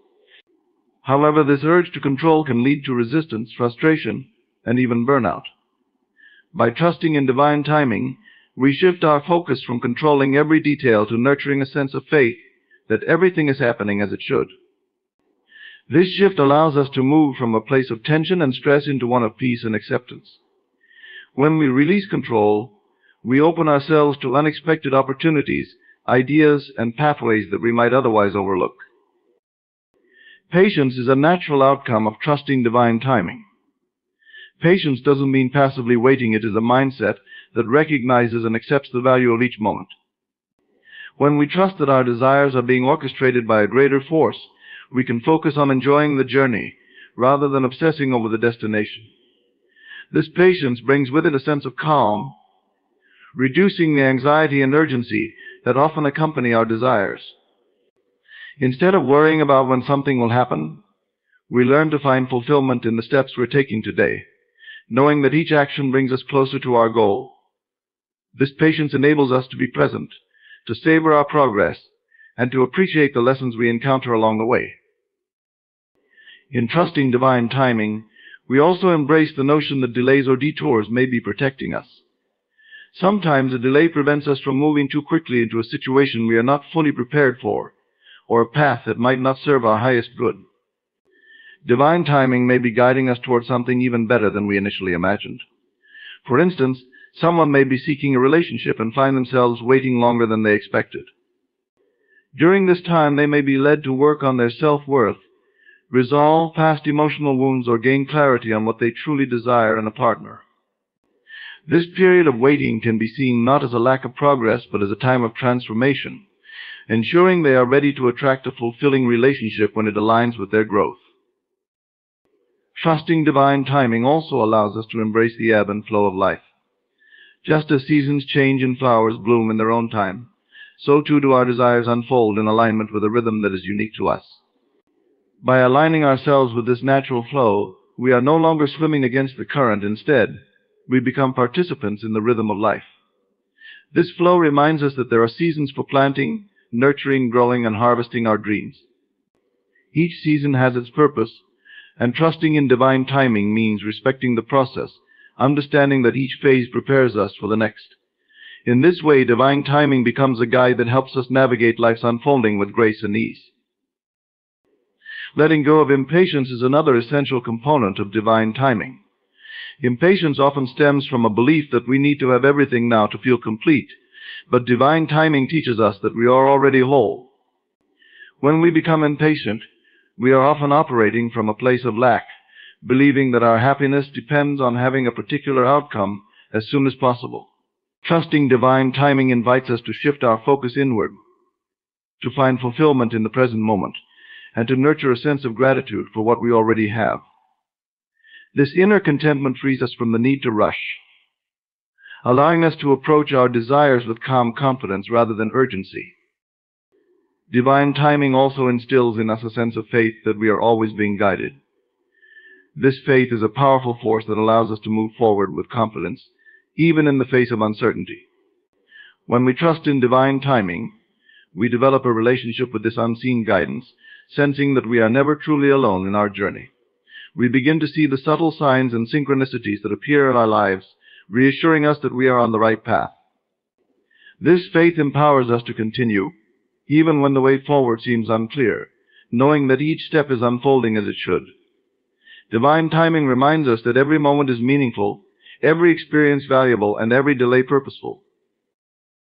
However, this urge to control can lead to resistance, frustration, and even burnout. By trusting in divine timing, we shift our focus from controlling every detail to nurturing a sense of faith that everything is happening as it should. This shift allows us to move from a place of tension and stress into one of peace and acceptance. When we release control, we open ourselves to unexpected opportunities, ideas, and pathways that we might otherwise overlook. Patience is a natural outcome of trusting divine timing. Patience doesn't mean passively waiting. It is a mindset that recognizes and accepts the value of each moment. When we trust that our desires are being orchestrated by a greater force, we can focus on enjoying the journey rather than obsessing over the destination. This patience brings with it a sense of calm, reducing the anxiety and urgency that often accompany our desires. Instead of worrying about when something will happen, we learn to find fulfillment in the steps we're taking today, knowing that each action brings us closer to our goal. This patience enables us to be present, to savor our progress, and to appreciate the lessons we encounter along the way. In trusting divine timing, we also embrace the notion that delays or detours may be protecting us. Sometimes a delay prevents us from moving too quickly into a situation we are not fully prepared for, or a path that might not serve our highest good. Divine timing may be guiding us toward something even better than we initially imagined. For instance, someone may be seeking a relationship and find themselves waiting longer than they expected. During this time, they may be led to work on their self-worth, resolve past emotional wounds, or gain clarity on what they truly desire in a partner. This period of waiting can be seen not as a lack of progress, but as a time of transformation, ensuring they are ready to attract a fulfilling relationship when it aligns with their growth. Trusting divine timing also allows us to embrace the ebb and flow of life. Just as seasons change and flowers bloom in their own time, so too do our desires unfold in alignment with a rhythm that is unique to us. By aligning ourselves with this natural flow, we are no longer swimming against the current. Instead, we become participants in the rhythm of life. This flow reminds us that there are seasons for planting, nurturing, growing, and harvesting our dreams. Each season has its purpose, and trusting in divine timing means respecting the process, understanding that each phase prepares us for the next. In this way, divine timing becomes a guide that helps us navigate life's unfolding with grace and ease. Letting go of impatience is another essential component of divine timing. Impatience often stems from a belief that we need to have everything now to feel complete, but divine timing teaches us that we are already whole. When we become impatient, we are often operating from a place of lack, believing that our happiness depends on having a particular outcome as soon as possible. Trusting divine timing invites us to shift our focus inward, to find fulfillment in the present moment, and to nurture a sense of gratitude for what we already have. This inner contentment frees us from the need to rush, allowing us to approach our desires with calm confidence rather than urgency. Divine timing also instills in us a sense of faith that we are always being guided. This faith is a powerful force that allows us to move forward with confidence, even in the face of uncertainty. When we trust in divine timing, we develop a relationship with this unseen guidance, sensing that we are never truly alone in our journey. We begin to see the subtle signs and synchronicities that appear in our lives, reassuring us that we are on the right path. This faith empowers us to continue, even when the way forward seems unclear, knowing that each step is unfolding as it should. Divine timing reminds us that every moment is meaningful, every experience valuable, and every delay purposeful.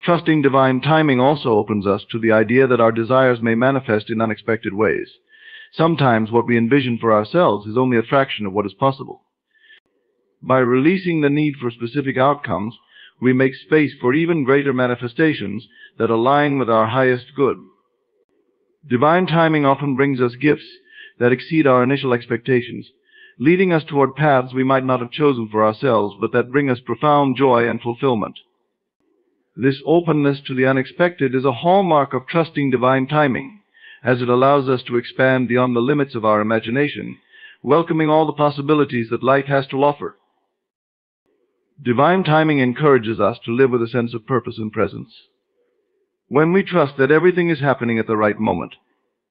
Trusting divine timing also opens us to the idea that our desires may manifest in unexpected ways. Sometimes what we envision for ourselves is only a fraction of what is possible. By releasing the need for specific outcomes, we make space for even greater manifestations that align with our highest good. Divine timing often brings us gifts that exceed our initial expectations, leading us toward paths we might not have chosen for ourselves, but that bring us profound joy and fulfillment. This openness to the unexpected is a hallmark of trusting divine timing, as it allows us to expand beyond the limits of our imagination, welcoming all the possibilities that life has to offer. Divine timing encourages us to live with a sense of purpose and presence. When we trust that everything is happening at the right moment,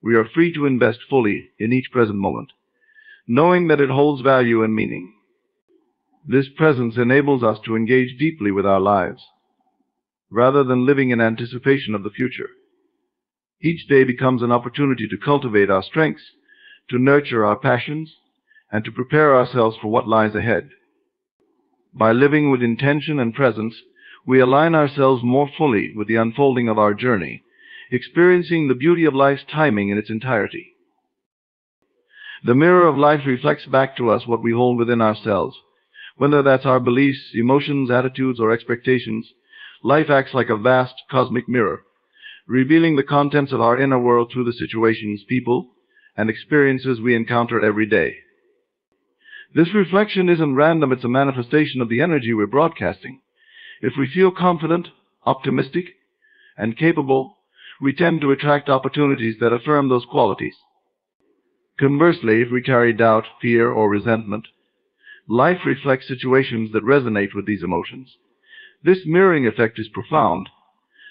we are free to invest fully in each present moment, knowing that it holds value and meaning. This presence enables us to engage deeply with our lives, rather than living in anticipation of the future. Each day becomes an opportunity to cultivate our strengths, to nurture our passions, and to prepare ourselves for what lies ahead. By living with intention and presence, we align ourselves more fully with the unfolding of our journey, experiencing the beauty of life's timing in its entirety. The mirror of life reflects back to us what we hold within ourselves. Whether that's our beliefs, emotions, attitudes, or expectations, life acts like a vast cosmic mirror, revealing the contents of our inner world through the situations, people, and experiences we encounter every day. This reflection isn't random, it's a manifestation of the energy we're broadcasting. If we feel confident, optimistic, and capable, we tend to attract opportunities that affirm those qualities. Conversely, if we carry doubt, fear, or resentment, life reflects situations that resonate with these emotions. This mirroring effect is profound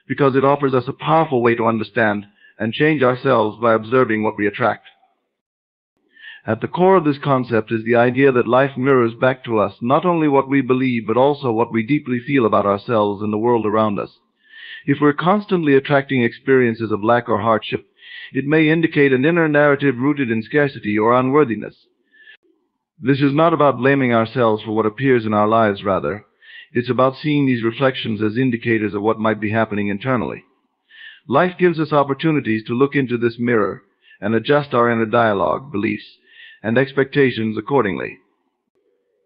because it offers us a powerful way to understand and change ourselves by observing what we attract. At the core of this concept is the idea that life mirrors back to us not only what we believe, but also what we deeply feel about ourselves and the world around us. If we're constantly attracting experiences of lack or hardship, it may indicate an inner narrative rooted in scarcity or unworthiness. This is not about blaming ourselves for what appears in our lives, rather. It's about seeing these reflections as indicators of what might be happening internally. Life gives us opportunities to look into this mirror and adjust our inner dialogue, beliefs, and expectations accordingly.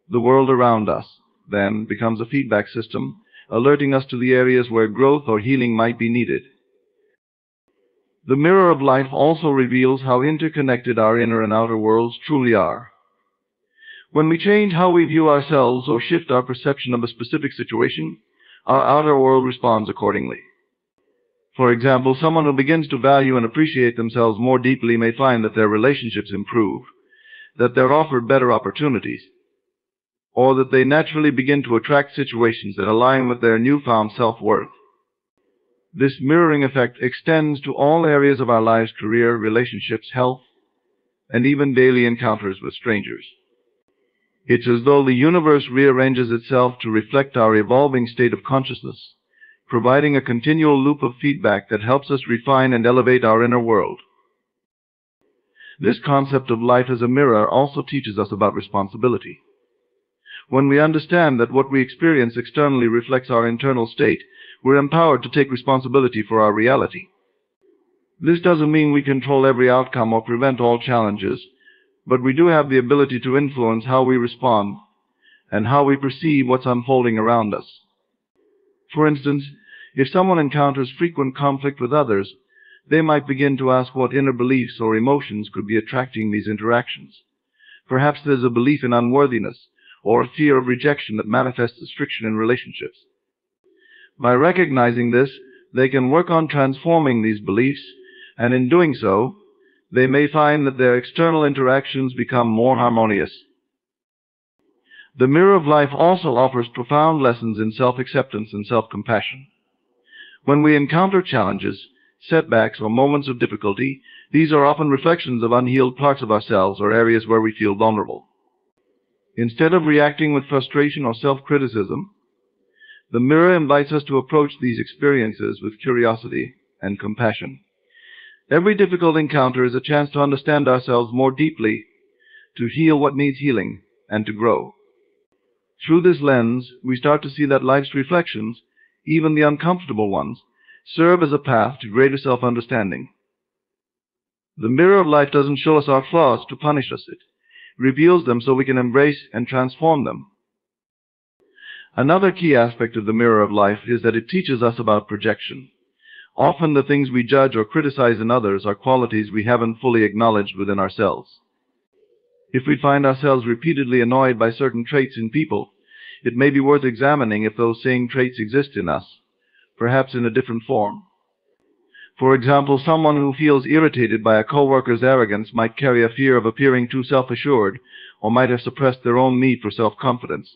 The world around us, then, becomes a feedback system, alerting us to the areas where growth or healing might be needed. The mirror of life also reveals how interconnected our inner and outer worlds truly are. When we change how we view ourselves or shift our perception of a specific situation, our outer world responds accordingly. For example, someone who begins to value and appreciate themselves more deeply may find that their relationships improve, that they're offered better opportunities, or that they naturally begin to attract situations that align with their newfound self-worth. This mirroring effect extends to all areas of our lives: career, relationships, health, and even daily encounters with strangers. It's as though the universe rearranges itself to reflect our evolving state of consciousness, providing a continual loop of feedback that helps us refine and elevate our inner world. This concept of life as a mirror also teaches us about responsibility. When we understand that what we experience externally reflects our internal state, we're empowered to take responsibility for our reality. This doesn't mean we control every outcome or prevent all challenges, but we do have the ability to influence how we respond and how we perceive what's unfolding around us. For instance, if someone encounters frequent conflict with others, they might begin to ask what inner beliefs or emotions could be attracting these interactions. Perhaps there's a belief in unworthiness or a fear of rejection that manifests as friction in relationships. By recognizing this, they can work on transforming these beliefs, and in doing so, they may find that their external interactions become more harmonious. The mirror of life also offers profound lessons in self-acceptance and self-compassion. When we encounter challenges, setbacks, or moments of difficulty, these are often reflections of unhealed parts of ourselves or areas where we feel vulnerable. Instead of reacting with frustration or self-criticism, the mirror invites us to approach these experiences with curiosity and compassion. Every difficult encounter is a chance to understand ourselves more deeply, to heal what needs healing, and to grow. Through this lens, we start to see that life's reflections, even the uncomfortable ones, serve as a path to greater self-understanding. The mirror of life doesn't show us our flaws to punish us. It reveals them so we can embrace and transform them. Another key aspect of the mirror of life is that it teaches us about projection. Often the things we judge or criticize in others are qualities we haven't fully acknowledged within ourselves. If we find ourselves repeatedly annoyed by certain traits in people, it may be worth examining if those same traits exist in us, perhaps in a different form. For example, someone who feels irritated by a coworker's arrogance might carry a fear of appearing too self-assured, or might have suppressed their own need for self-confidence.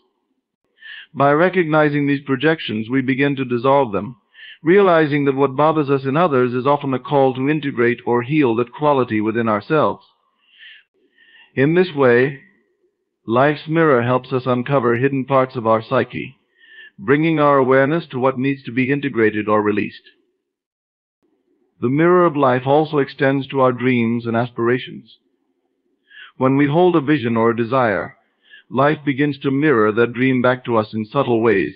By recognizing these projections, we begin to dissolve them, realizing that what bothers us in others is often a call to integrate or heal that quality within ourselves. In this way, life's mirror helps us uncover hidden parts of our psyche, bringing our awareness to what needs to be integrated or released. The mirror of life also extends to our dreams and aspirations. When we hold a vision or a desire, life begins to mirror that dream back to us in subtle ways,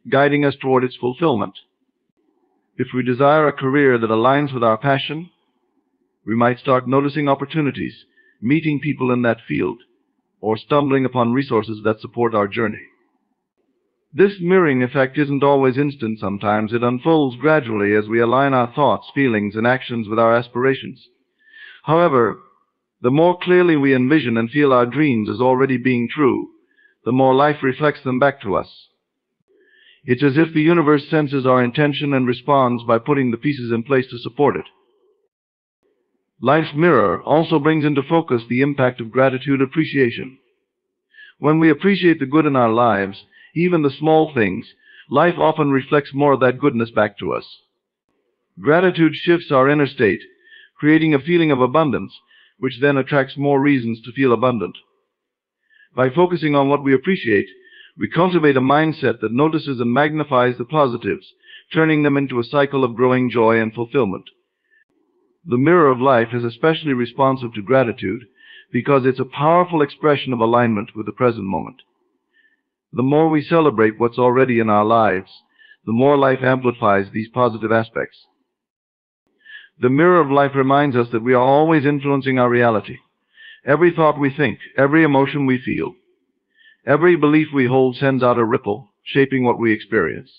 guiding us toward its fulfillment. If we desire a career that aligns with our passion, we might start noticing opportunities, meeting people in that field, or stumbling upon resources that support our journey. This mirroring effect isn't always instant. Sometimes it unfolds gradually as we align our thoughts, feelings, and actions with our aspirations. However, the more clearly we envision and feel our dreams as already being true, the more life reflects them back to us. It's as if the universe senses our intention and responds by putting the pieces in place to support it. Life's mirror also brings into focus the impact of gratitude appreciation. When we appreciate the good in our lives, even the small things, life often reflects more of that goodness back to us. Gratitude shifts our inner state, creating a feeling of abundance, which then attracts more reasons to feel abundant. By focusing on what we appreciate, we cultivate a mindset that notices and magnifies the positives, turning them into a cycle of growing joy and fulfillment. The mirror of life is especially responsive to gratitude because it's a powerful expression of alignment with the present moment. The more we celebrate what's already in our lives, the more life amplifies these positive aspects. The mirror of life reminds us that we are always influencing our reality. Every thought we think, every emotion we feel, every belief we hold sends out a ripple, shaping what we experience.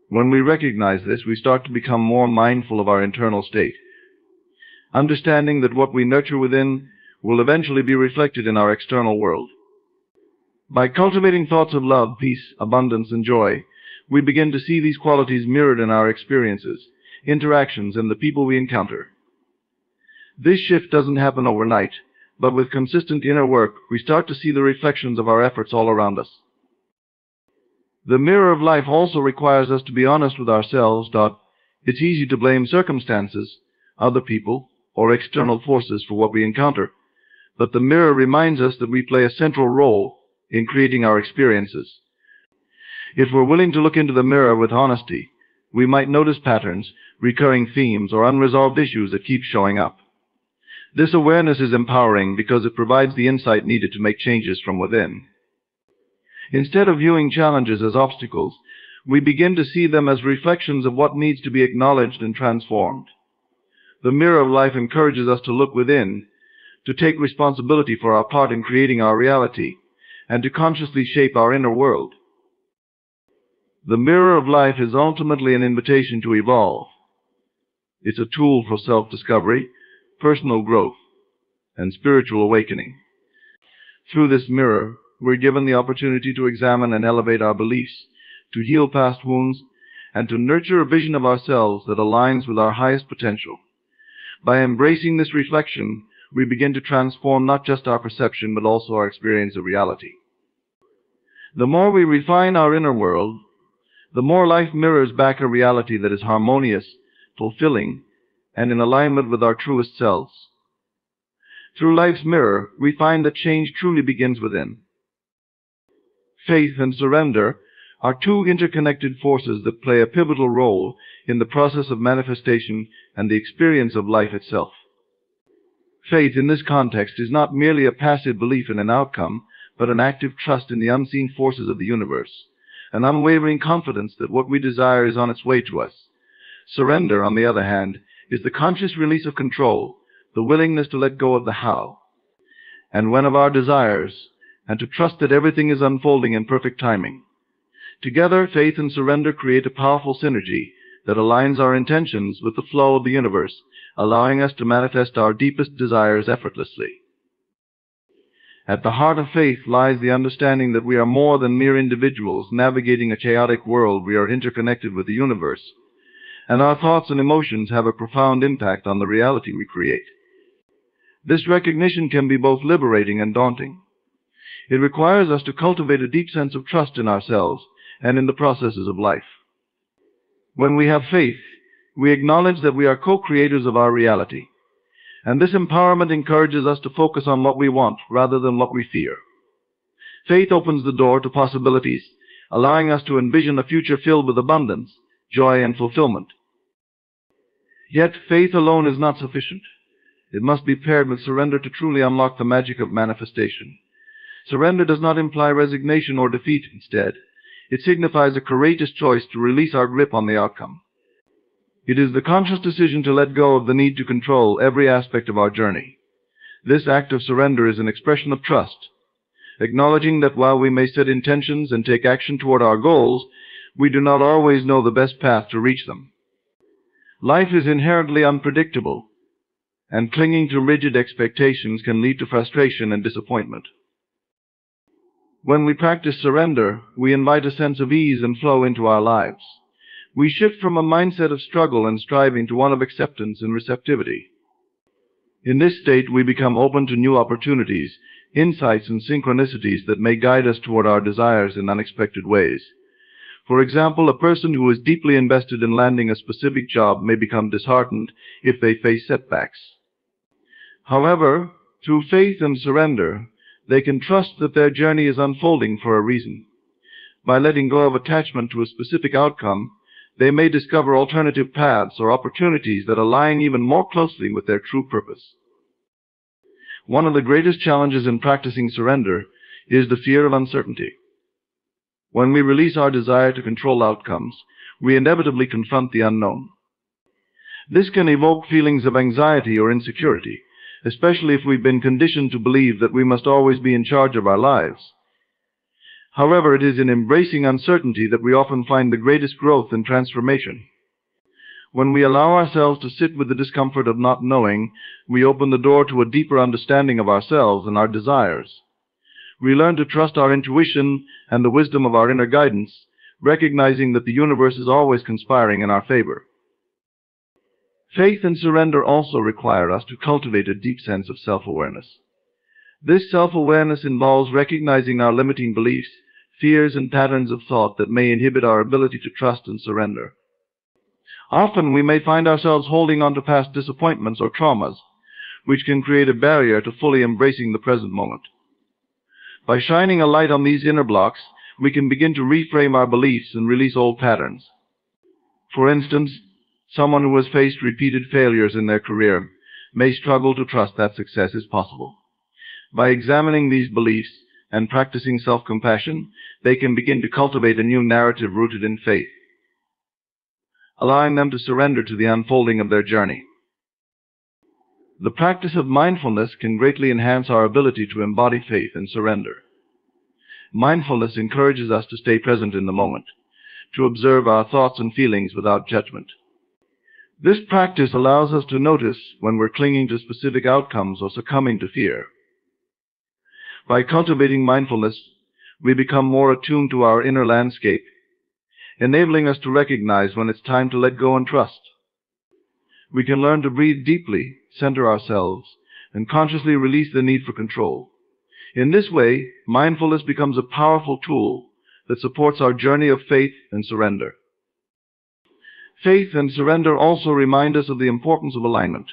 When we recognize this, we start to become more mindful of our internal state, understanding that what we nurture within will eventually be reflected in our external world. By cultivating thoughts of love, peace, abundance, and joy, we begin to see these qualities mirrored in our experiences, interactions, and the people we encounter. This shift doesn't happen overnight, but with consistent inner work, we start to see the reflections of our efforts all around us. The mirror of life also requires us to be honest with ourselves. It's easy to blame circumstances, other people, or external forces for what we encounter, but the mirror reminds us that we play a central role in creating our experiences. If we're willing to look into the mirror with honesty, we might notice patterns, recurring themes, or unresolved issues that keep showing up. This awareness is empowering because it provides the insight needed to make changes from within. Instead of viewing challenges as obstacles, we begin to see them as reflections of what needs to be acknowledged and transformed. The mirror of life encourages us to look within, to take responsibility for our part in creating our reality, and to consciously shape our inner world. The mirror of life is ultimately an invitation to evolve. It's a tool for self-discovery, personal growth, and spiritual awakening. Through this mirror, we're given the opportunity to examine and elevate our beliefs, to heal past wounds, and to nurture a vision of ourselves that aligns with our highest potential. By embracing this reflection, we begin to transform not just our perception, but also our experience of reality. The more we refine our inner world, the more life mirrors back a reality that is harmonious, fulfilling, and in alignment with our truest selves. Through life's mirror, we find that change truly begins within. Faith and surrender are two interconnected forces that play a pivotal role in the process of manifestation and the experience of life itself. Faith in this context is not merely a passive belief in an outcome, but an active trust in the unseen forces of the universe, an unwavering confidence that what we desire is on its way to us. Surrender, on the other hand, is the conscious release of control, the willingness to let go of the how, and when of our desires, and to trust that everything is unfolding in perfect timing. Together, faith and surrender create a powerful synergy that aligns our intentions with the flow of the universe, allowing us to manifest our deepest desires effortlessly. At the heart of faith lies the understanding that we are more than mere individuals navigating a chaotic world. We are interconnected with the universe, and our thoughts and emotions have a profound impact on the reality we create. This recognition can be both liberating and daunting. It requires us to cultivate a deep sense of trust in ourselves and in the processes of life. When we have faith, we acknowledge that we are co-creators of our reality, and this empowerment encourages us to focus on what we want rather than what we fear. Faith opens the door to possibilities, allowing us to envision a future filled with abundance, joy, and fulfillment. Yet, faith alone is not sufficient. It must be paired with surrender to truly unlock the magic of manifestation. Surrender does not imply resignation or defeat. Instead, it signifies a courageous choice to release our grip on the outcome. It is the conscious decision to let go of the need to control every aspect of our journey. This act of surrender is an expression of trust, acknowledging that while we may set intentions and take action toward our goals, we do not always know the best path to reach them. Life is inherently unpredictable, and clinging to rigid expectations can lead to frustration and disappointment. When we practice surrender, we invite a sense of ease and flow into our lives. We shift from a mindset of struggle and striving to one of acceptance and receptivity. In this state, we become open to new opportunities, insights, and synchronicities that may guide us toward our desires in unexpected ways. For example, a person who is deeply invested in landing a specific job may become disheartened if they face setbacks. However, through faith and surrender, they can trust that their journey is unfolding for a reason. By letting go of attachment to a specific outcome, they may discover alternative paths or opportunities that align even more closely with their true purpose. One of the greatest challenges in practicing surrender is the fear of uncertainty. When we release our desire to control outcomes, we inevitably confront the unknown. This can evoke feelings of anxiety or insecurity, especially if we've been conditioned to believe that we must always be in charge of our lives. However, it is in embracing uncertainty that we often find the greatest growth and transformation. When we allow ourselves to sit with the discomfort of not knowing, we open the door to a deeper understanding of ourselves and our desires. We learn to trust our intuition and the wisdom of our inner guidance, recognizing that the universe is always conspiring in our favor. Faith and surrender also require us to cultivate a deep sense of self-awareness. This self-awareness involves recognizing our limiting beliefs, fears, and patterns of thought that may inhibit our ability to trust and surrender. Often we may find ourselves holding on to past disappointments or traumas, which can create a barrier to fully embracing the present moment. By shining a light on these inner blocks, we can begin to reframe our beliefs and release old patterns. For instance, someone who has faced repeated failures in their career may struggle to trust that success is possible. By examining these beliefs and practicing self-compassion, they can begin to cultivate a new narrative rooted in faith, allowing them to surrender to the unfolding of their journey. The practice of mindfulness can greatly enhance our ability to embody faith and surrender. Mindfulness encourages us to stay present in the moment, to observe our thoughts and feelings without judgment. This practice allows us to notice when we're clinging to specific outcomes or succumbing to fear. By cultivating mindfulness, we become more attuned to our inner landscape, enabling us to recognize when it's time to let go and trust. We can learn to breathe deeply, center ourselves, and consciously release the need for control. In this way, mindfulness becomes a powerful tool that supports our journey of faith and surrender. Faith and surrender also remind us of the importance of alignment.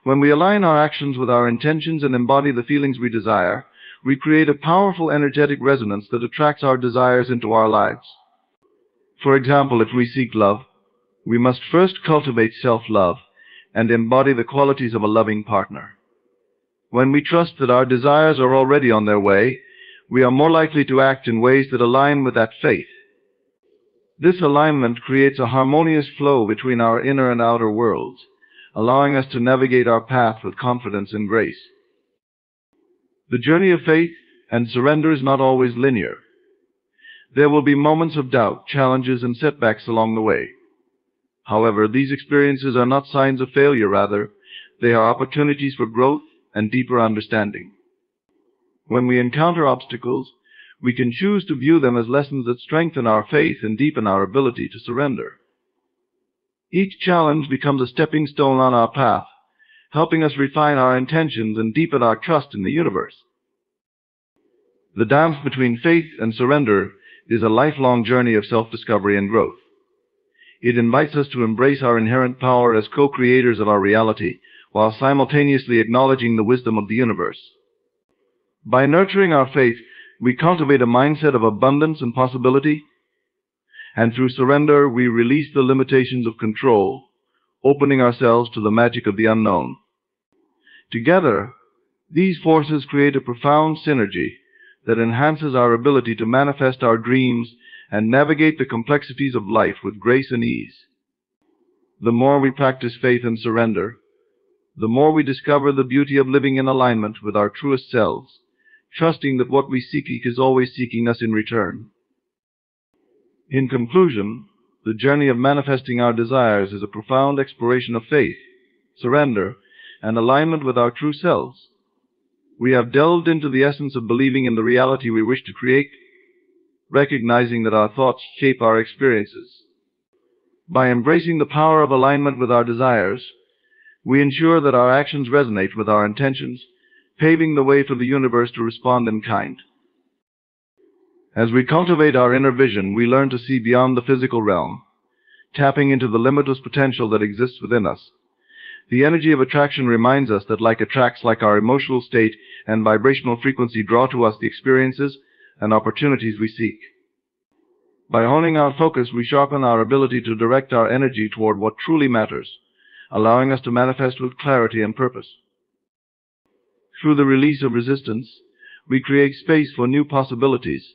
When we align our actions with our intentions and embody the feelings we desire, we create a powerful energetic resonance that attracts our desires into our lives. For example, if we seek love, we must first cultivate self-love and embody the qualities of a loving partner. When we trust that our desires are already on their way, we are more likely to act in ways that align with that faith. This alignment creates a harmonious flow between our inner and outer worlds, allowing us to navigate our path with confidence and grace. The journey of faith and surrender is not always linear. There will be moments of doubt, challenges, and setbacks along the way. However, these experiences are not signs of failure, rather, they are opportunities for growth and deeper understanding. When we encounter obstacles, we can choose to view them as lessons that strengthen our faith and deepen our ability to surrender. Each challenge becomes a stepping stone on our path, helping us refine our intentions and deepen our trust in the universe. The dance between faith and surrender is a lifelong journey of self-discovery and growth. It invites us to embrace our inherent power as co-creators of our reality, while simultaneously acknowledging the wisdom of the universe. By nurturing our faith, we cultivate a mindset of abundance and possibility, and through surrender, we release the limitations of control, opening ourselves to the magic of the unknown. Together, these forces create a profound synergy that enhances our ability to manifest our dreams and navigate the complexities of life with grace and ease. The more we practice faith and surrender, the more we discover the beauty of living in alignment with our truest selves, trusting that what we seek is always seeking us in return. In conclusion, the journey of manifesting our desires is a profound exploration of faith, surrender, and alignment with our true selves. We have delved into the essence of believing in the reality we wish to create, recognizing that our thoughts shape our experiences. By embracing the power of alignment with our desires, we ensure that our actions resonate with our intentions, paving the way for the universe to respond in kind. As we cultivate our inner vision, we learn to see beyond the physical realm, tapping into the limitless potential that exists within us. The energy of attraction reminds us that like our emotional state and vibrational frequency draw to us the experiences and opportunities we seek. By honing our focus, we sharpen our ability to direct our energy toward what truly matters, allowing us to manifest with clarity and purpose. Through the release of resistance, we create space for new possibilities,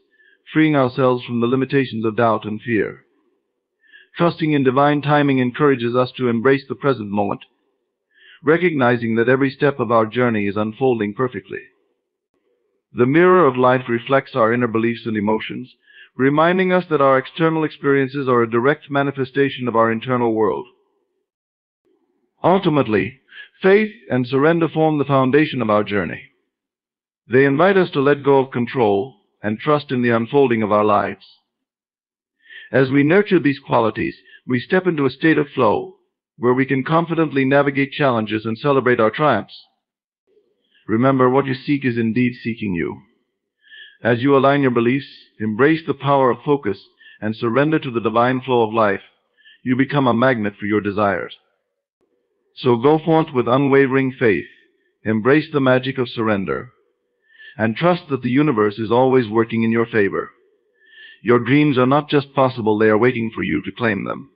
freeing ourselves from the limitations of doubt and fear. Trusting in divine timing encourages us to embrace the present moment, recognizing that every step of our journey is unfolding perfectly. The mirror of life reflects our inner beliefs and emotions, reminding us that our external experiences are a direct manifestation of our internal world. Ultimately, faith and surrender form the foundation of our journey. They invite us to let go of control and trust in the unfolding of our lives. As we nurture these qualities, we step into a state of flow, where we can confidently navigate challenges and celebrate our triumphs. Remember, what you seek is indeed seeking you. As you align your beliefs, embrace the power of focus, and surrender to the divine flow of life, you become a magnet for your desires. So go forth with unwavering faith, embrace the magic of surrender, and trust that the universe is always working in your favor. Your dreams are not just possible, they are waiting for you to claim them.